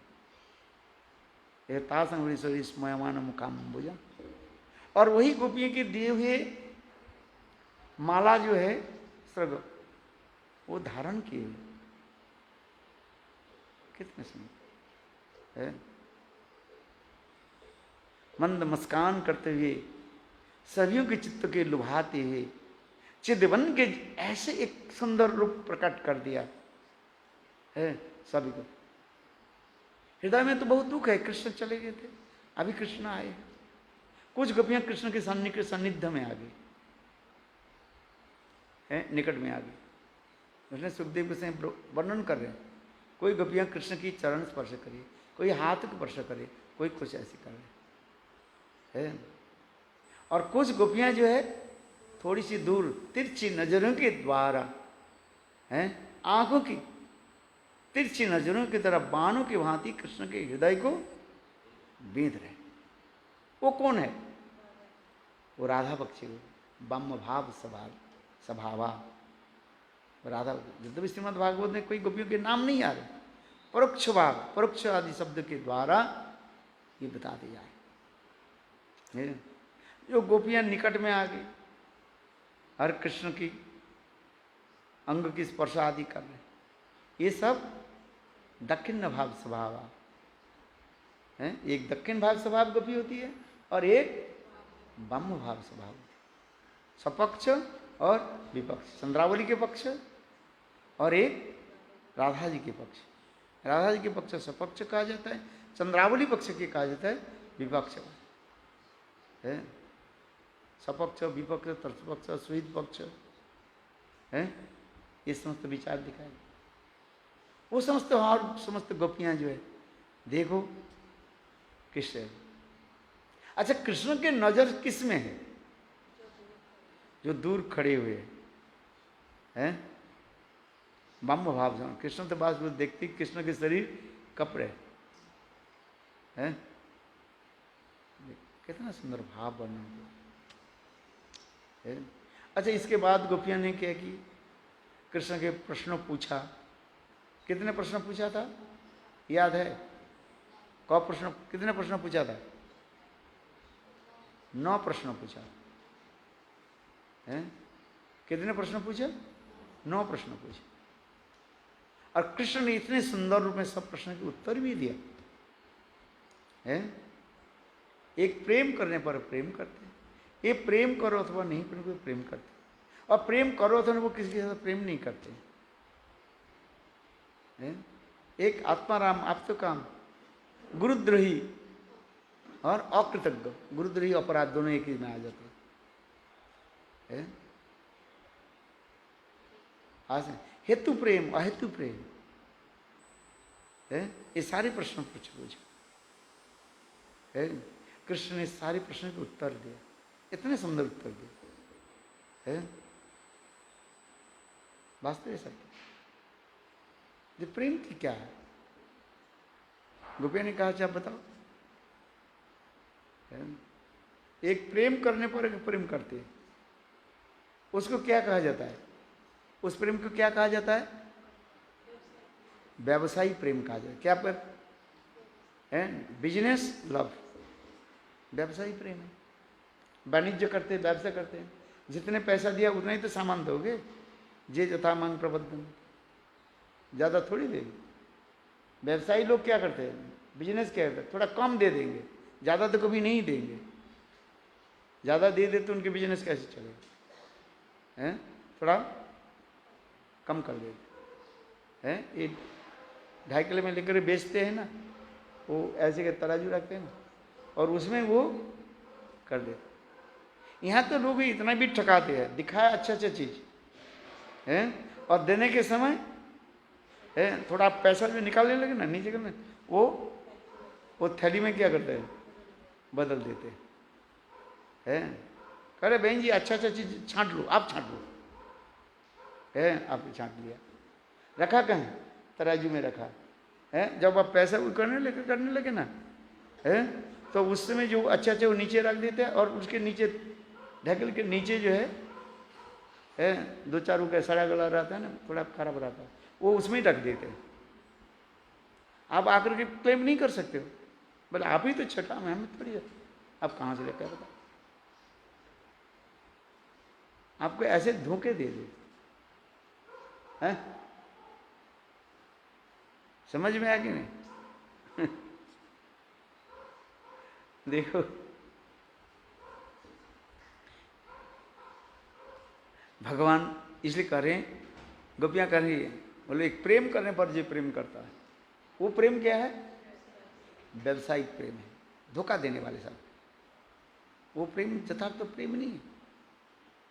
तासंग स्मयमान मुखाम्बुजा। और वही गोपियों के दिए हुए माला जो है सर्ग, वो धारण किए, कितने सुंदर है, मंद मुस्कान करते हुए, सभियों के चित्त के लुभाते हुए, चिदवन के ऐसे एक सुंदर रूप प्रकट कर दिया है सभी को। हृदय में तो बहुत दुख है, कृष्ण चले गए थे, अभी कृष्ण आए हैं। कुछ गोपियां कृष्ण के सान्निध्य में आ गई है, निकट में आ गई। उसने सुखदेव के साथ वर्णन कर रहे हैं, कोई गोपियां कृष्ण की चरण स्पर्श करिए, कोई हाथ स्पर्श करे, कोई कुछ ऐसे कर रहे है। और कुछ गोपियां जो है थोड़ी सी दूर तिरछी नजरों के द्वारा, हैं आंखों की तिरछी नजरों की तरह बाणों की भांति कृष्ण के हृदय को बींध रहे। वो कौन है? वो राधा पक्षी, ब्रह्म भाव स्वभावा राधा। यद्यपि श्रीमद् भागवत में कोई गोपियों के नाम नहीं आ रहे, परोक्ष भाव, परोक्ष आदि शब्द के द्वारा ये बता दिया है। जो गोपियां निकट में आ गई, हर कृष्ण की अंग की स्पर्श आदि कर रहे, ये सब दक्षिण भाव स्वभाव है। एक दक्षिण भाव स्वभाव गोपी होती है और एक ब्रह्म भाव स्वभाव होती है। सपक्ष और विपक्ष, चंद्रावली के पक्ष और एक राधा जी के पक्ष। राधा जी के पक्ष सपक्ष कहा जाता है, चंद्रावली पक्ष के कहा जाता है विपक्ष है। सपक्ष, विपक्ष, तत्पक्ष, स्वीत पक्ष है, ये समस्त विचार दिखाए। वो समस्त और समस्त गोपियां जो है देखो किससे। अच्छा, कृष्ण के नजर किस में है? जो दूर खड़े हुए हैं, ब्रह्म भाव से कृष्ण तो बात देखती, कृष्ण के शरीर कपड़े हैं, कितना सुंदर भाव बना है। अच्छा, इसके बाद गोपियां ने क्या की? कृष्ण के प्रश्न पूछा। कितने प्रश्न पूछा था याद है? कौन प्रश्न, कितने प्रश्न पूछा था? 9 प्रश्न पूछा है। कितने प्रश्न पूछे? 9 प्रश्न पूछे। और कृष्ण ने इतने सुंदर रूप में सब प्रश्न के उत्तर भी दिया है। एक प्रेम करने पर प्रेम करते हैं, ये प्रेम करो अथवा नहीं प्रेम करते, और प्रेम करो तो वो किसी के साथ प्रेम नहीं करते हैं। एक आत्माराम आप तो काम गुरुद्रोही और अकृतज्ञ, गुरुद्रोही अपराध दोनों एक ही में आ जाते हैं। आज हेतु प्रेम अहेतु प्रेम है, ये सारे प्रश्न पूछे मुझे है। कृष्ण ने सारे प्रश्न के उत्तर दिया, इतने सुंदर उत्तर दिए है। वास्तव सत्य ये प्रेम की क्या है? गोपिया ने कहा अच्छा बताओ। एक प्रेम करने पर एक प्रेम करते हैं, उसको क्या कहा जाता है? उस प्रेम को क्या कहा जाता है? व्यवसायिक प्रेम कहा जाए। क्या पर है? बिजनेस लव, व्यवसायिक प्रेम है। वाणिज्य करते हैं, व्यवसाय करते हैं, जितने पैसा दिया उतना ही तो सामान दोगे। जे जथा मांग प्रबंधन, ज़्यादा थोड़ी देंगे। व्यवसायी लोग क्या करते हैं? बिजनेस क्या करते हैं? थोड़ा कम दे देंगे, ज़्यादा तो कभी नहीं देंगे। ज़्यादा दे दे तो उनके बिजनेस कैसे चलेगा? हैं? थोड़ा कम कर देते हैं। ये 2.5 किलो में लेकर बेचते हैं ना, वो ऐसे के तराजू रखते हैं ना, और उसमें वो कर देते। यहाँ तो लोग इतना भी ठकाते हैं, दिखाया अच्छा चीज़ है, और देने के समय है थोड़ा पैसा जो निकालने लगे ना नीचे करने, वो थैली में क्या करते हैं? बदल देते हैं। अरे बहन जी अच्छा चीज़ छांट लो, आप छांट लो है। आपने छांट लिया, रखा कहीं? तराजू में रखा है। जब आप पैसा करने लगे ना है, तो उस समय जो अच्छा वो नीचे रख देते हैं, और उसके नीचे ढकेल के नीचे जो है 2-4 रुपये सड़ा गला रहता है ना, थोड़ा खराब रहता है, वो उसमें ही रख देते हैं। आप आकर के क्लेम नहीं कर सकते हो, बोले आप ही तो छठा में, हमें थोड़ी है। आप कहाँ से लेकर बता? आपको ऐसे धोखे दे देते हैं। समझ में आ कि नहीं? देखो भगवान इसलिए कह रहे हैं, गोपियाँ कह रही है, बोले एक प्रेम करने पर जो प्रेम करता है, वो प्रेम क्या है? व्यवसायिक प्रेम है, धोखा देने वाले सब। वो प्रेम यथार्थ तो प्रेम नहीं है,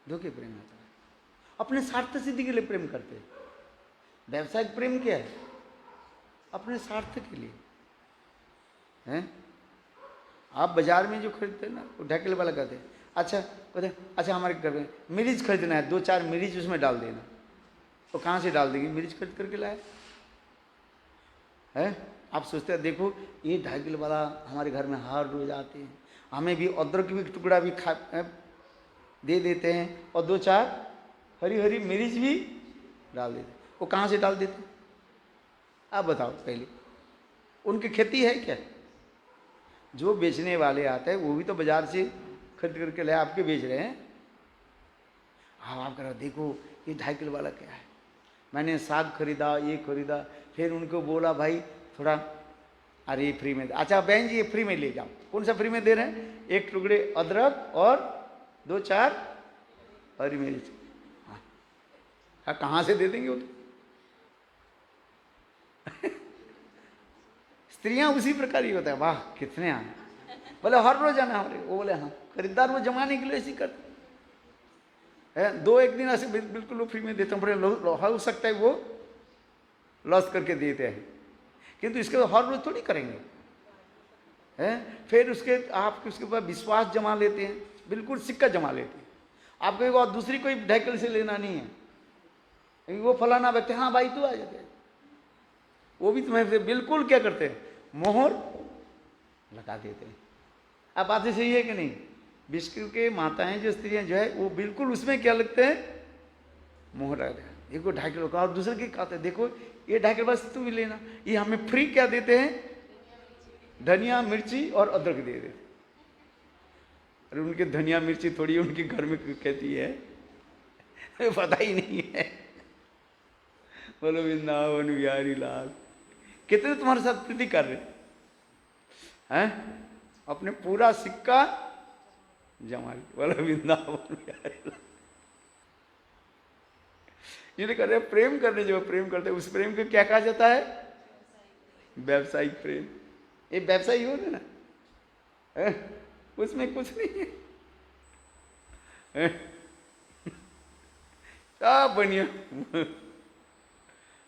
धोखे प्रेम होता है। अपने स्वार्थ सिद्धि के लिए प्रेम करते हैं। व्यवसायिक प्रेम क्या है? अपने स्वार्थ के लिए हैं। आप बाजार में जो खरीदते हैं ना, वो ढकेल वाला कहते हैं अच्छा कहते हैं अच्छा हमारे घर में मिर्च खरीदना है, 2-4 मिर्च उसमें डाल देना। तो कहाँ से डाल देंगे? मिर्च खरीद करके लाए है। आप सोचते हैं देखो ये 2.5 किलो वाला हमारे घर में हर रोज आते हैं, हमें भी अदरक की भी टुकड़ा भी खा दे देते हैं, और 2-4 हरी मिर्च भी डाल देते। वो कहाँ से डाल देते? आप बताओ पहले, उनकी खेती है क्या? जो बेचने वाले आते हैं वो भी तो बाजार से खरीद करके ले आपके बेच रहे हैं। हाँ आप कह रहे देखो ये 2.5 किलो वाला क्या है, मैंने साग खरीदा, ये खरीदा, फिर उनको बोला भाई थोड़ा, अरे ये फ्री में, अच्छा बहन जी ये फ्री में ले जाओ। कौन सा फ्री में दे रहे हैं? 1 टुकड़े अदरक और 2-4 हरी मिर्च। हाँ कहाँ से दे देंगे वो? स्त्रियां उसी प्रकार ही होता है। वाह कितने आए, बोले हर रोज आना हमारे। वो बोले हाँ, खरीदार वो जमाने के लिए ऐसी करते है। 2-1 दिन ऐसे बिल्कुल वो फ्री में देते हैं, हो सकता है वो लॉस करके देते हैं, किंतु इसके तो हर रोज थोड़ी करेंगे हैं। फिर उसके बाद विश्वास जमा लेते हैं, बिल्कुल सिक्का जमा लेते हैं। आपको एक और दूसरी कोई ढकेल से लेना नहीं है, वो फलाना व्यक्ति हाँ भाई तू आ जाते हैं, वो भी तुम्हें बिल्कुल क्या करते हैं? मोहर लगा देते हैं। अब बात सही है कि नहीं? विश्व के माताएं जो स्त्रियां जो है वो बिल्कुल उसमें क्या लगते हैं? मोहर लगा देते हैं। एक 2.5 किलो का, और दूसरे की खाते देखो ये 2.5 किलो बस तू भी लेना, ये हमें फ्री क्या देते हैं? धनिया मिर्ची और अदरक दे देते। अरे उनके धनिया मिर्ची थोड़ी उनके घर में कहती है, पता ही नहीं है। बोलो वृंदावन बिहारी लाल, कितने तुम्हारे साथ प्रीति कर रहे हैं? अपने पूरा सिक्का जमाल बोला वृंदावन बिहारी लाल। ये कर रहे प्रेम करने जो प्रेम करते उस प्रेम को क्या कहा जाता है? व्यावसायिक प्रेम। ये व्यवसायी हो ना, उसमें कुछ नहीं है, सब बढ़िया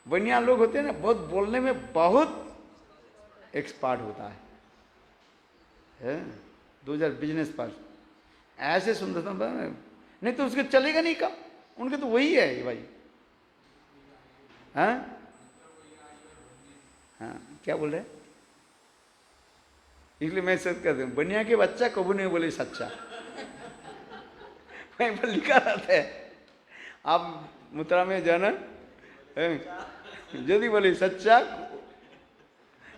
बढ़िया लोग होते हैं ना, बहुत बोलने में बहुत एक्सपर्ट होता है 2000 बिजनेस पर्सन ऐसे सुंदर नहीं तो उसके चलेगा नहीं काम, उनके तो वही है भाई। हाँ हाँ क्या बोल रहे हैं? इसलिए मैं सच कहता हूँ, बनिया के बच्चा कबू नहीं बोले सच्चा। वहीं पर लिखा रहता है, आप मुद्रा में जाना यदि बोले सच्चा,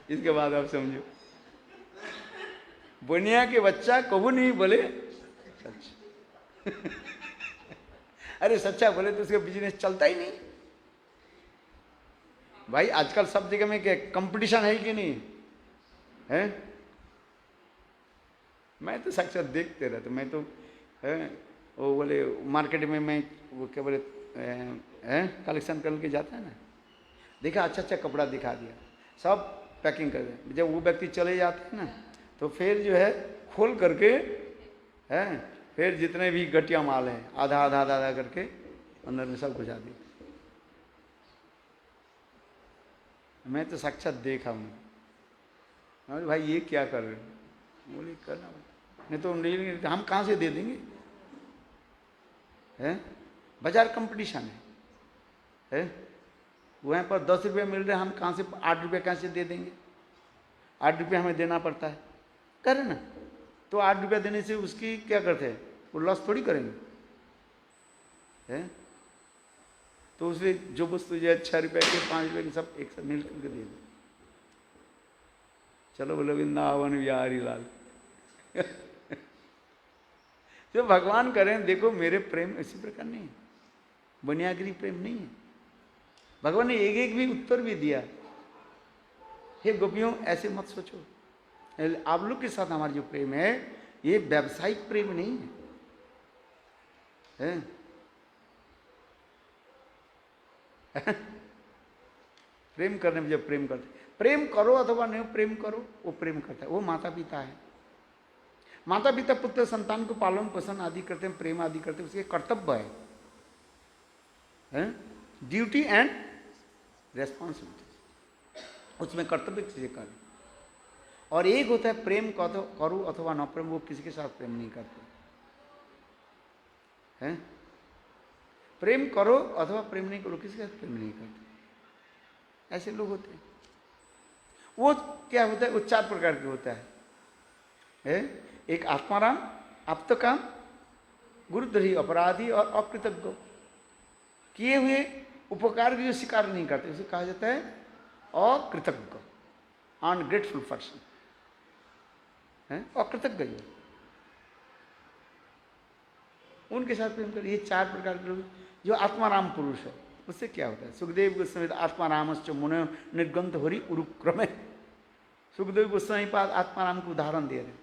इसके बाद आप समझो बनिया के बच्चा कबू नहीं बोले सच। अरे सच्चा बोले तो उसका बिजनेस चलता ही नहीं भाई। आजकल सब जगह में क्या कंपटीशन है कि नहीं है? मैं तो साक्षात देखते रहता, मैं तो वो बोले मार्केट में मैं वो क्या बोले कलेक्शन करके जाता है ना, देखा अच्छा अच्छा कपड़ा दिखा दिया, सब पैकिंग कर दिया। जब वो व्यक्ति चले जाते हैं ना तो फिर जो है खोल करके फिर जितने भी घटिया माल हैं आधा आधा आधा आधा करके अंदर में सब घुसा दिया। मैं तो साक्षात देखा हूँ। बोले भाई ये क्या कर रहे हो? बोले करना नहीं तो नहीं, हम कहाँ से दे देंगे? है बाजार कंपटीशन है वहाँ पर 10 रुपये मिल रहे हैं, हम कहाँ से 8 रुपये कहाँ से दे देंगे? 8 रुपये हमें देना पड़ता है, करे ना। तो 8 रुपये देने से उसकी क्या करते हैं, वो लॉस थोड़ी करेंगे है। तो उसे जो वस्तु जो है 6 रुपये के 5 रुपये के सब एक साथ मिल करके दे दो। चलो बोलो वृंदावन बिहारी लाल। जो भगवान करें, देखो मेरे प्रेम इसी प्रकार नहीं है, बनियागिरी प्रेम नहीं है। भगवान ने एक एक भी उत्तर भी दिया, हे गोपियों ऐसे मत सोचो, आप लोग के साथ हमारा जो प्रेम है ये व्यावसायिक प्रेम नहीं है, प्रेम करने में जब प्रेम करते, प्रेम करो अथवा नहीं प्रेम करो, वो प्रेम करता है। वो माता पिता है, माता पिता पुत्र संतान को पालन पोषण आदि करते हैं, प्रेम आदि करते हैं, उसके कर्तव्य है, ड्यूटी एंड रेस्पॉन्सिबिलिटी, उसमें कर्तव्य किसी कार्य। और एक होता है प्रेम करो अथवा न प्रेम, वो किसी के साथ प्रेम नहीं करते हैं। प्रेम करो अथवा प्रेम नहीं करो, किसी के साथ प्रेम नहीं करते, ऐसे लोग होते हैं। वो क्या होता है, वो 4 प्रकार के होता है एक आत्माराम, आप्तकाम, गुरुद्रोही, अपराधी और अकृतज्ञ। किए हुए उपकार की जो स्वीकार नहीं करते उसे कहा जाता है अकृतज्ञ, अनग्रेटफुल पर्सन है, अकृतज्ञ। उनके साथ प्रेम कर। ये 4 प्रकार के लोग जो आत्माराम पुरुष है, उससे क्या होता है? सुखदेव गोस्वामी आत्मारामश्च मुने निर्गंत होरी उरुक्रमे। सुखदेव गोस्वामी पाद आत्माराम को उदाहरण दे रहे हैं।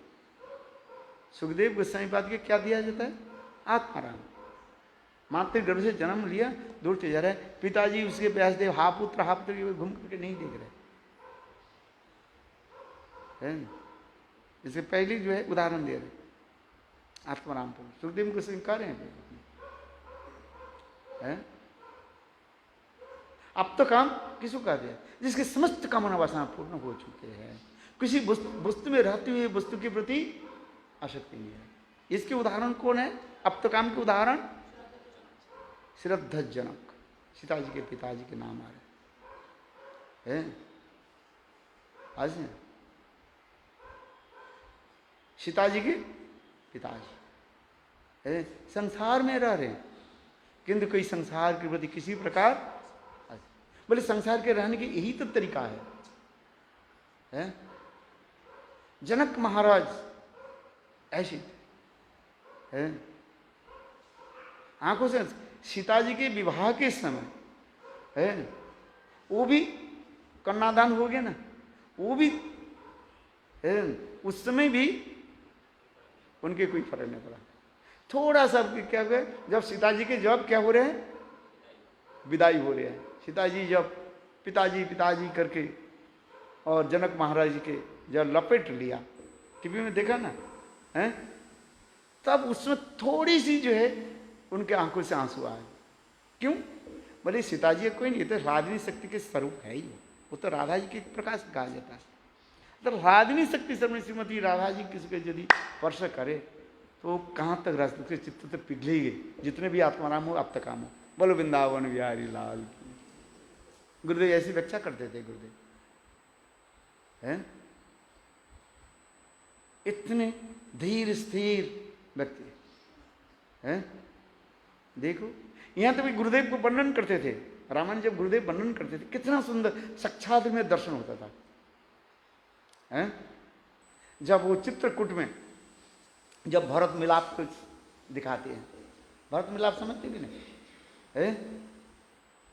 सुखदेव गोस्वामी पाद के क्या दिया जाता है? आत्माराम। मातृ गर्भ से जन्म लिया, दूर से जा रहा है, पिताजी उसके व्यासदेव हा पुत्र घूम करके नहीं देख रहे हैं। इससे पहले जो है उदाहरण दे रहे हैं आत्माराम पुरुष। सुखदेव गोस्वामी कह रहे हैं अब तो काम किसको कहा गया? जिसके समस्त कामना वासना पूर्ण हो चुके हैं, किसी वस्तु में रहते हुए वस्तु के प्रति आसक्ति नहीं है। इसके उदाहरण कौन है? अब तो काम के उदाहरण श्रद्धजनक, सीताजी के पिताजी के नाम आ रहे हैं आज ने, सीताजी के पिताजी संसार में रह रहे हैं, किंतु कोई संसार के प्रति किसी प्रकार, बोले संसार के रहने की यही तो तरीका है? जनक महाराज ऐसे है, आंखों से सीता जी के विवाह के समय है, वो भी कन्यादान हो गया ना, वो भी है, उस समय भी उनके कोई फर्क नहीं पड़ा। थोड़ा सा क्या हुआ, जब सीता जी के जब क्या हो रहे हैं, विदाई हो रहे हैं, सीता जी जब पिताजी पिताजी करके और जनक महाराज जी के जब लपेट लिया, टीवी में देखा ना है, तब उसमें थोड़ी सी जो है उनके आंखों से आंसू आए। क्यों? बोले सीता जी कोई नहीं, तो रागिनी शक्ति के स्वरूप है ही, वो तो राधा जी के प्रकाश कहा जाता है। तो रागिनी शक्ति सब श्रीमती राधा जी किसी को यदि स्पर्श करे तो कहाँ तक रास्ते, उसके चित्त तो पिघले ही गए, जितने भी आत्माराम हो अब तक काम हो। बोलो वृंदावन बिहारी लाल की। गुरुदेव ऐसी व्याख्या करते थे गुरुदेव, हैं? इतने धीर स्थिर व्यक्ति हैं। देखो यहाँ तो भी गुरुदेव को वर्णन करते थे, रामायण जब गुरुदेव वर्णन करते थे कितना सुंदर साक्षात में दर्शन होता था, हैं? जब वो चित्रकूट में जब भरत मिलाप को दिखाते हैं, भरत मिलाप समझते भी नहीं है,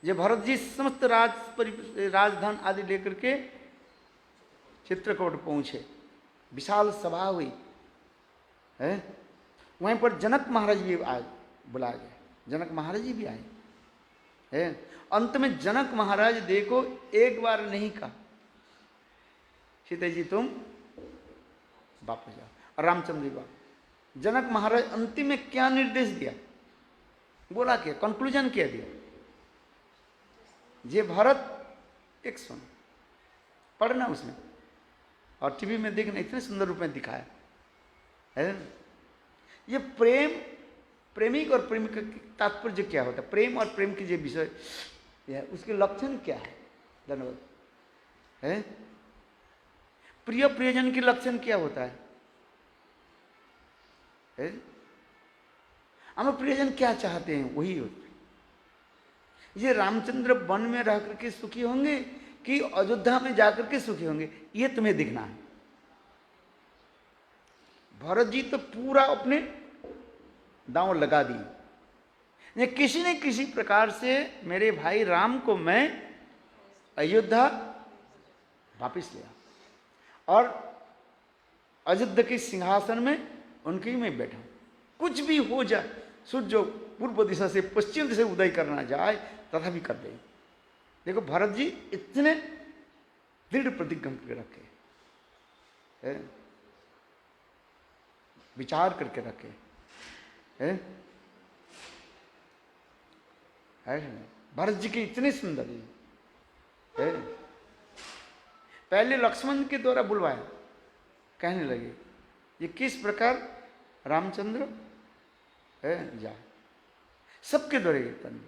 जब भरत जी समस्त राजधन आदि लेकर के चित्रकूट पहुंचे, विशाल सभा हुई है, वहीं पर जनक महाराज भी आए, बुलाए गए, जनक महाराज जी भी आए है। अंत में जनक महाराज देखो एक बार नहीं कहा सीता जी तुम वापस जाओ, और रामचंद्र जी वापस। जनक महाराज अंतिम में क्या निर्देश दिया, बोला क्या, कंक्लूजन क्या दिया, ये भरत एक सुन पढ़ना उसमें और टीवी में देखना, इतने सुंदर रूप में दिखाया है। ये प्रेम, प्रेमिक और प्रेमिक का तात्पर्य क्या होता है, प्रेम और प्रेम की जो विषय है उसके लक्षण क्या है, धन्यवाद है। प्रिय प्रियजन के लक्षण क्या होता है? हम प्रियजन क्या चाहते हैं वही होता है। ये रामचंद्र वन में रह करके सुखी होंगे कि अयोध्या में जाकर के सुखी होंगे, ये तुम्हें दिखना है। भरत जी तो पूरा अपने दांव लगा दिए, किसी न किसी प्रकार से मेरे भाई राम को मैं अयोध्या वापिस लिया और अयोध्या के सिंहासन में उनके ही में बैठा, कुछ भी हो जाए, सूर्य जो पूर्व दिशा से पश्चिम दिशा से उदय करना जाए तथा भी कर दे। देखो भरत जी इतने दृढ़ प्रतिज्ञा करके रखे है, विचार करके रखे है। भरत जी की इतनी सुंदर है। पहले लक्ष्मण के द्वारा बुलवाया, कहने लगे ये किस प्रकार रामचंद्र है जाए, सबके द्वारा कीर्तन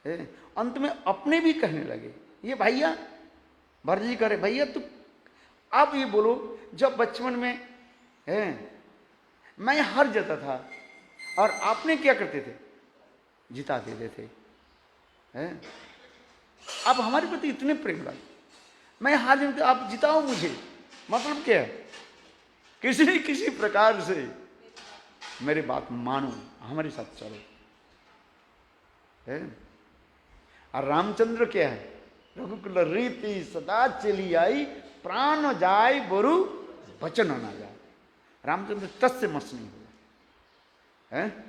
है। अंत में अपने भी कहने लगे, ये भैया भरत जी करे भैया तू आप ये बोलो, जब बचपन में है मैं हार जाता था और आपने क्या करते थे, जिता देते थे हैं। आप हमारे प्रति इतने प्रेम लगे, मैं हार जाता आप जिताओ मुझे, मतलब क्या है, किसी न किसी प्रकार से मेरी बात मानो, हमारे साथ चलो है। और रामचंद्र क्या है, रघुकुल रीति सदा चली आई, प्राण जाय बरु वचन ना जाए। रामचंद्र तस् से मस नहीं हुआ है,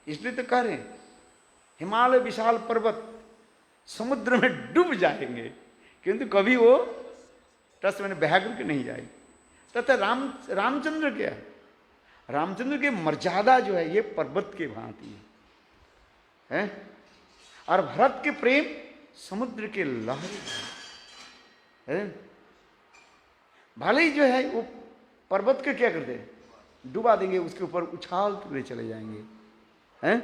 इसलिए तो कह रहे हिमालय विशाल पर्वत समुद्र में डूब जाएंगे किंतु कभी वो तस् मैंने बह करके नहीं जाएगी। तथा रामचंद्र क्या है, रामचंद्र की मर्यादा जो है ये पर्वत के भांति है, और भरत के प्रेम समुद्र के लहर है। भले ही जो है वो पर्वत के क्या करते हैं, डुबा देंगे, उसके ऊपर उछालते चले जाएंगे हैं,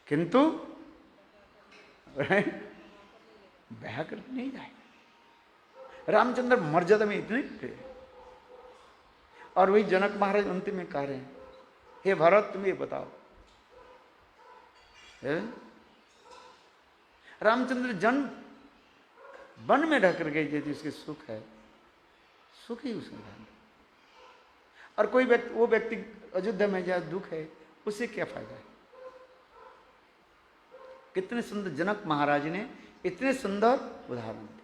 किंतु बह कर नहीं जाएगा। रामचंद्र मर्यादा में इतने थे। और वही जनक महाराज अंतिम में कह रहे हैं, हे भरत तुम ये बताओ, रामचंद्र जन्म वन में रह कर गए यदि उसके सुख है, सुख ही उसमें है, और कोई व्यक्ति वो व्यक्ति अयोध्या में जाए दुख है, उससे क्या फायदा है। कितने सुंदर जनक महाराज ने इतने सुंदर उदाहरण दिए।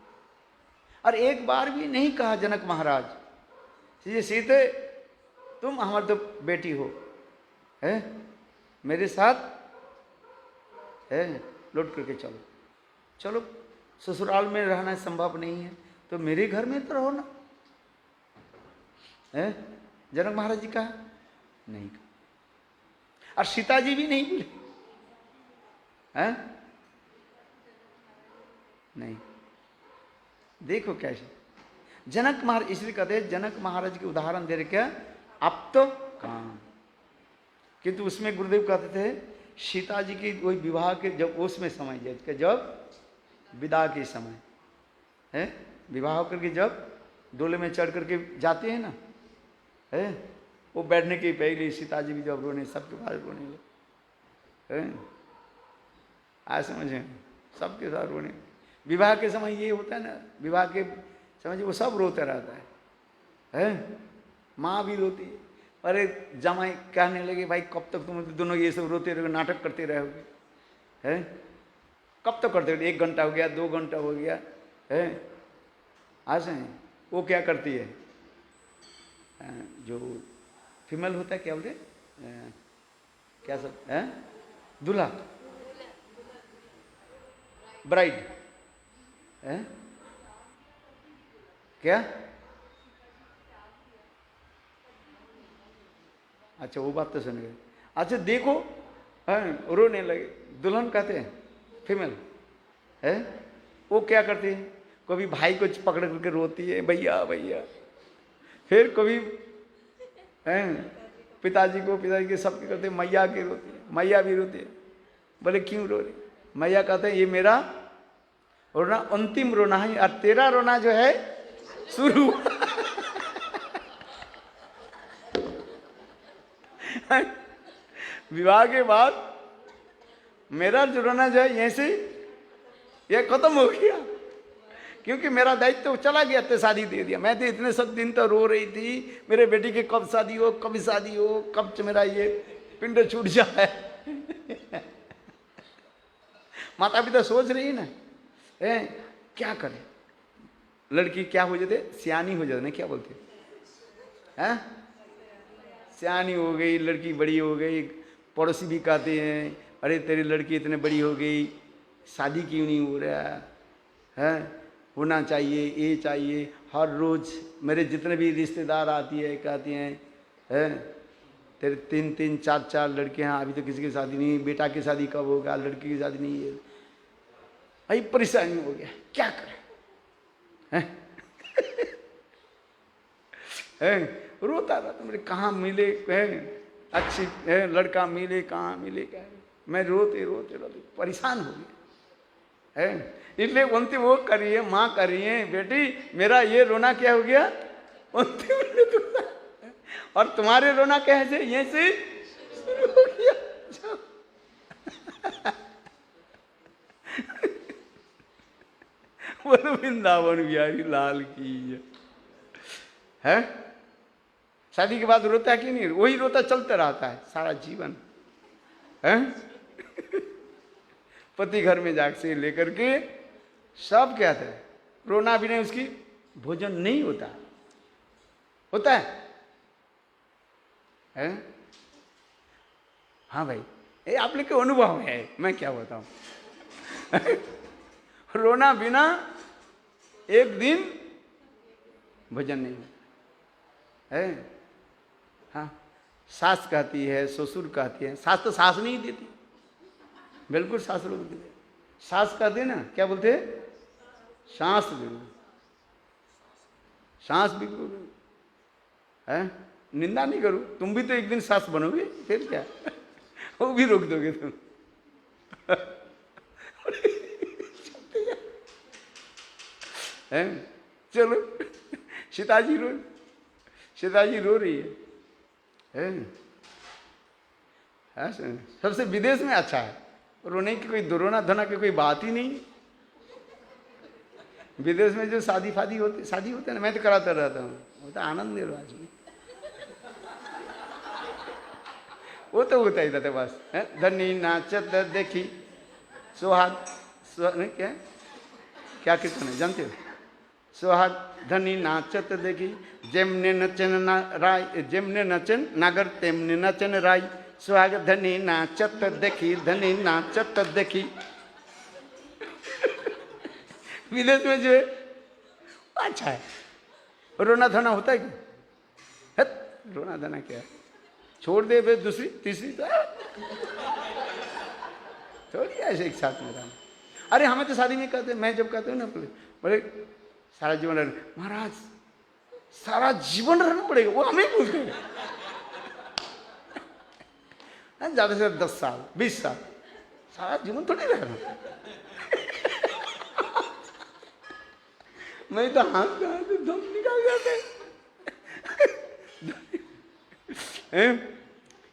और एक बार भी नहीं कहा जनक महाराज ये सीते तुम हमारी तो बेटी हो, है, मेरे साथ है, लौट करके चलो। चलो, ससुराल में रहना संभव नहीं है तो मेरे घर में तो रहो ना, है। जनक महाराज जी कहा नहीं, और सीता जी भी नहीं बोले, हैं? नहीं। देखो कैसे जनक महाराज, इसलिए कहते हैं जनक महाराज के उदाहरण दे रहे क्या, अब तो काम। किंतु उसमें गुरुदेव कहते थे सीता जी की वही विवाह के जब उसमें समय के जब विदा के समय है, विवाह करके जब डोले में चढ़ करके जाते हैं ना, है, वो बैठने के पहले सीता जी भी जब रोने, सबके पास रोने लगे, आज समझे, सबके साथ रोने। विवाह के समय ये होता है ना, विवाह के समय वो सब रोते रहता है, माँ भी रोती है। अरे जमाई कहने लगे भाई कब तक तुम दोनों ये सब रोते रहोगे, नाटक करते रहोगे, है, कब तक करते रहोगे, 1 घंटा हो गया, 2 घंटा हो गया, है। आज वो क्या करती है, जो फीमेल होता है क्या बोलते, क्या सब है, दूल्हा, ब्राइड है, क्या, अच्छा वो बात तो सुन गए। अच्छा देखो, है, रोने लगे, दुल्हन कहते हैं फीमेल, है, वो क्या करती है, कभी भाई को पकड़ करके रोती है भैया भैया, फिर कभी है पिताजी के सबके करते, मैया की रोती है, मैया भी रोती है। बोले क्यों रो रही, मैया कहते हैं ये मेरा रोना अंतिम रोना है, और तेरा रोना जो है शुरू। विवाह के बाद मेरा जो रोना जो है यहीं से ये खत्म हो गया, क्योंकि मेरा दायित्व तो चला गया, तो शादी दे दिया। मैं तो इतने सब दिन तो रो रही थी मेरे बेटी की कब शादी हो, कब शादी हो, कब मेरा ये पिंड छूट जाए। माता पिता सोच रही है ना, क्या करे, लड़की क्या हो जाते, सियानी हो जाते ना, क्या बोलते हैं, सियानी हो गई लड़की, बड़ी हो गई। पड़ोसी भी कहते हैं अरे तेरी लड़की इतने बड़ी हो गई, शादी क्यों नहीं हो रहा है, होना चाहिए, ये चाहिए। हर रोज़ मेरे जितने भी रिश्तेदार आती है कहती हैं तेरे 3-3, 4-4 लड़के हैं, अभी तो किसी की शादी नहीं, बेटा की शादी कब होगा, लड़की की शादी नहीं है। भाई परेशानी हो गया, क्या करें, रोता रहता, मेरे कहाँ मिले अच्छी लड़का मिले, कहाँ मिले, क्या। मैं रोते रोते रोते परेशान हो गया, इसलिए अंतिम वो करिए, माँ करिए बेटी मेरा ये रोना क्या हो गया अंतिम, और तुम्हारे रोना कैसे ये से शुरू हो गया। बोलो वृंदावन बिहारी लाल की है। शादी के बाद रोता है कि नहीं, वही रोता चलते रहता है सारा जीवन, है। पति घर में जाग से लेकर के सब क्या थे, रोना भी नहीं, उसकी भोजन नहीं होता, होता है? हाँ भाई, ये आप लोग के अनुभव है, मैं क्या बताऊं। रोना बिना एक दिन भोजन नहीं है। हाँ, सास कहती है, ससुर कहती है, सास तो सास नहीं देती, बिल्कुल सास लोग देते, सास कहते ना, क्या बोलते, सांस बिल्कुल, सांस बिल्कुल है। निंदा नहीं करूँ, तुम भी तो एक दिन सास बनोगे, फिर क्या, वो भी रोक दोगे तुम। है, चलो सीताजी रो रही है, सबसे विदेश में अच्छा है, रोने की कोई रोना धोना की कोई बात ही नहीं। विदेश में जो शादी होते ना, मैं तो कराता रहता हूँ, वो तो आनंद ले लो आज में, वो तो होता ही था बस, धनी नाचत देखी सुहाग क्या क्या कीर्तन है जानते हो, सुहाग धनी नाचत देखी, जेमने नचन राय, जेमने नचन नागर तेमने नचन राय। सुहाग धनी नाचत देखी, धनी नाचत देखी। विदेश में जो है अच्छा है, रोना धोना होता है क्या? रोना धोना क्या, छोड़ दे फिर दूसरी तीसरी तो थोड़ी ऐसे एक साथ में रहना। अरे हमें तो शादी में कहते, मैं जब कहते हूँ ना बोले सारा जीवन रहना, महाराज सारा जीवन रहना पड़ेगा, वो हमें पूछते हैं। ज्यादा से 10 साल 20 साल, सारा जीवन थोड़ी रहना। मैं तो हाथ से दम निकाल जाते।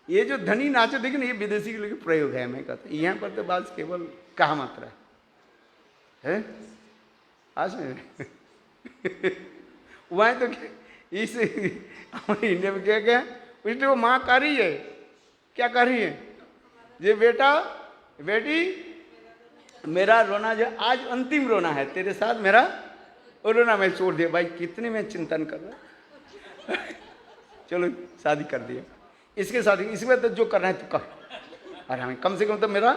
ये जो धनी नाचो देखिए ना, ये विदेशी के लिए प्रयोग है। मैं कहता हूँ यहाँ पर तो बात केवल कहा मात्रा है आज में। वह तो इस हमारे इंडिया में क्या क्या इसलिए वो माँ कर रही है, क्या कर रही है, ये बेटा बेटी मेरा रोना जो आज अंतिम रोना है, तेरे साथ मेरा रोना मैं छोड़ दिया। भाई कितने में चिंतन कर रहा। चलो शादी कर दिया, इसके साथ इसमें तो जो करना है तो कर, और हमें कम से कम तो मेरा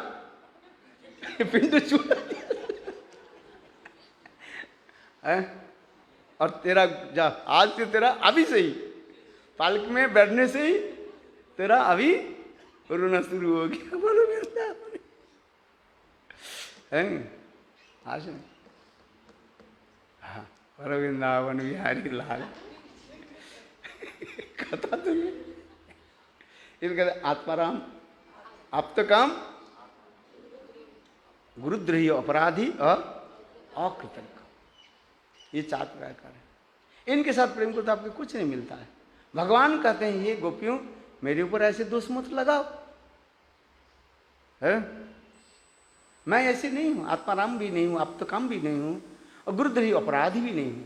पिंड छूट और तेरा जा आज से तेरा अभी से ही पालक में बैठने से ही तेरा अभी रोना शुरू हो गया। बोलो आज हाँ, वृंदावन बिहारी लाल कथा तुम्हें इस कहते आत्माराम आप तो काम गुरुद्रोही अपराधी और अकृतज्ञ, ये 4 प्रकार है। इनके साथ प्रेम को तो आपको कुछ नहीं मिलता है। भगवान कहते हैं ये गोपियों मेरे ऊपर ऐसे दोष मत लगाओ, है मैं ऐसे नहीं हूं, आत्माराम भी नहीं हूं, आप तो काम भी नहीं हूं, और गुरुद्रोही अपराधी भी नहीं हूं,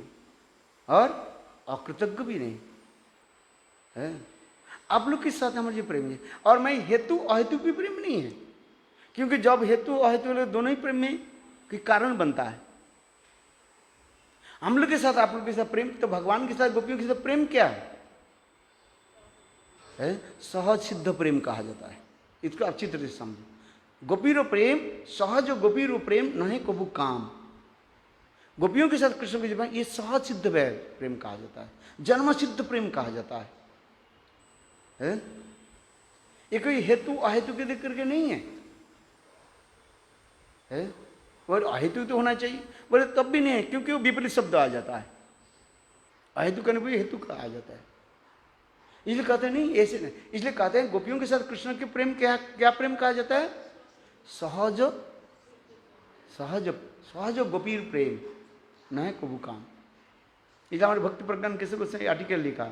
और अकृतज्ञ भी नहीं है। आप लोग के साथ हमारे प्रेम है, और मैं हेतु अहेतु भी प्रेम नहीं है, क्योंकि जब हेतु अहेतु दोनों ही प्रेम में कोई कारण बनता है। हम लोग के साथ आप लोग के साथ प्रेम, तो भगवान के साथ गोपियों के साथ प्रेम क्या है? सहज सिद्ध प्रेम कहा जाता है। इसको अच्छी तरह से समझो। गोपीरो प्रेम सहज, गोपीरो प्रेम नहीं कबू काम। गोपियों के साथ कृष्ण के जीवन ये सहज सिद्ध प्रेम कहा जाता है, जन्म सिद्ध प्रेम कहा जाता है? ये कोई हेतु अहेतु के देख करके नहीं है, है? और अहेतु तो होना चाहिए, बोले तब भी नहीं है, क्योंकि वो विपरीत शब्द आ जाता है। अहेतु करने को हेतु कहा जाता है, इसलिए कहते हैं नहीं ऐसे नहीं। इसलिए कहते हैं गोपियों के साथ कृष्ण के प्रेम क्या क्या प्रेम कहा जाता है? सहज सहज सहज गोपी प्रेम न कबू काम। इसलिए हमारे भक्ति प्रज्ञान कैसे को सही आर्टिकल लिखा,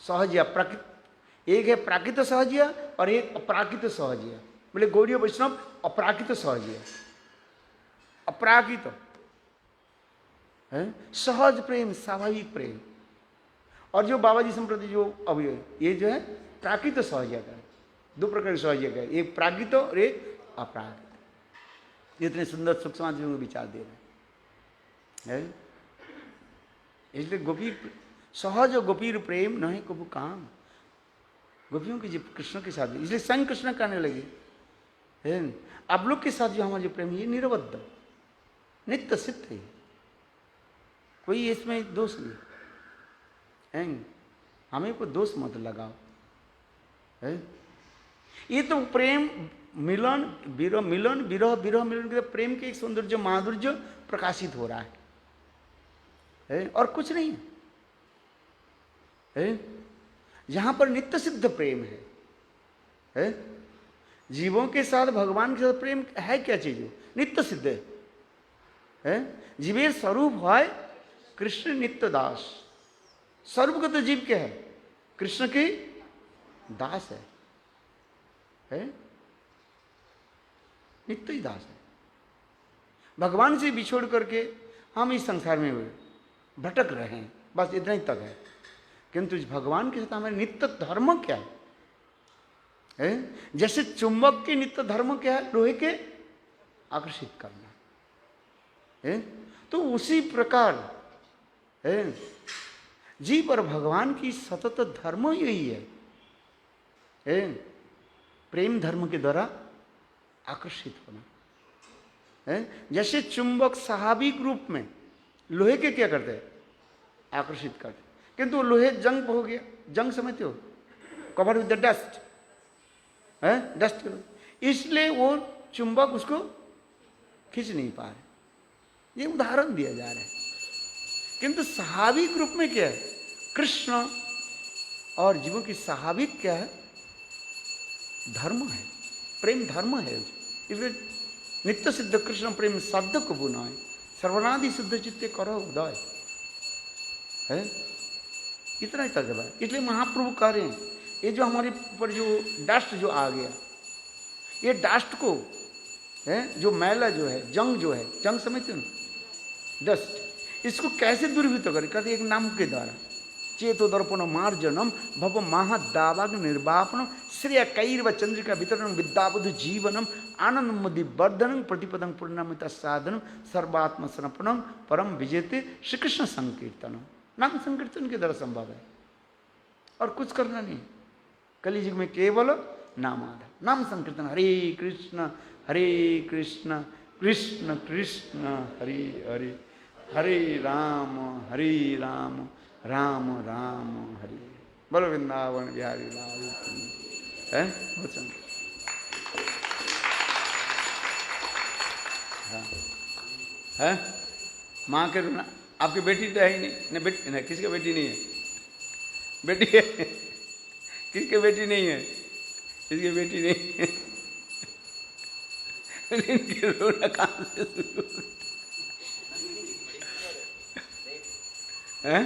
सहजिया प्राकृत, एक है प्राकृत सहजिया और एक अपराकृत सहजिया। बोले गौड़ीय वैष्णव अपराकृत सहजिया, अपराकृत है सहज प्रेम, स्वाभाविक प्रेम। और जो बाबा जी संप्रति जो अब ये जो है प्राकृत सहजिया का, 2 प्रकार की सहजिया का, एक प्राकृत और एक अपराकृत। इतने सुंदर सूक्ष्म विचार दे रहे हैं। इसलिए गोपी सहज गोपीर प्रेम नहीं कबू काम। गोपियों के जो कृष्ण के साथ, इसलिए संग कृष्ण कहने लगे है आप लोग के साथ जो हमारा जो प्रेम है ये निरवद्ध नित्य सिद्ध है, कोई इसमें दोष नहीं है। हमें कोई दोष मत लगाओ है। ये तो प्रेम मिलन विरह, मिलन विरह विरह मिलन के प्रेम के एक सौंदर्य माधुर्य प्रकाशित हो रहा है और कुछ नहीं है। यहां पर नित्य सिद्ध प्रेम है। जीवों के साथ भगवान के साथ प्रेम है क्या चीज? नित्य सिद्ध है। जीवेर स्वरूप है कृष्ण नित्य दास। स्वरूप का तो जीव क्या है? कृष्ण के दास है? नित्य ही दास है। भगवान से बिछोड़ करके हम इस संसार में भटक रहे हैं, बस इतना ही तक है। किंतु भगवान के साथ हमारे नित्य धर्म क्या है? जैसे चुंबक के नित्य धर्म क्या है? लोहे के आकर्षित करना है। तो उसी प्रकार है? जीव और भगवान की सतत धर्म यही है? प्रेम धर्म के द्वारा आकर्षित होना है। जैसे चुंबक स्वाभाविक रूप में लोहे के क्या करते हैं? आकर्षित करते, किंतु लोहे जंग हो गया, जंग समझते हो, कवर्ड विद द डस्ट, है डस्ट, इसलिए वो चुंबक उसको खींच नहीं पा रहे। ये उदाहरण दिया जा रहा है। किंतु स्वाभाविक रूप में क्या है? कृष्ण और जीवों की स्वाभाविक क्या है? धर्म है, प्रेम धर्म है। इसलिए नित्य सिद्ध कृष्ण प्रेम शब्द को बुनाए, सर्वनादि शुद्ध चित्ते करो उदय, है इतना ही तक है। इसलिए महाप्रभु कह रहे हैं, ये जो हमारे ऊपर जो डस्ट जो आ गया, ये डस्ट को है, जो मैला जो है, जंग जो है, जंग समझते हो ना, डस्ट, इसको कैसे दूरीभूत करें? कहते एक नाम के द्वारा, चेतो दर्पण मार्जनम भव महादावाग निर्वापनम श्रेय कैर्व चंद्रिका वितरण विद्याबुद्ध जीवनम आनंद मुदि वर्धनम प्रतिपदं पूर्णमित साधनम सर्वात्म समर्पणम परम विजेते श्री कृष्ण संकीर्तनम। नाम संकीर्तन के द्वारा संभव है और कुछ करना नहीं। कलियुग में केवल नाम आधा, नाम संकीर्तन, हरे कृष्ण कृष्ण कृष्ण हरे हरे, हरे राम राम राम हरे। बोलो वृंदावन बिहारी लाल है। है माँ के रूना, आपकी बेटी तो है ही नहीं, बेटी नहीं, किसकी बेटी नहीं है? बेटी है, किसकी बेटी नहीं है? इसकी बेटी नहीं है। इनकी रोना कहाँ से शुरू है?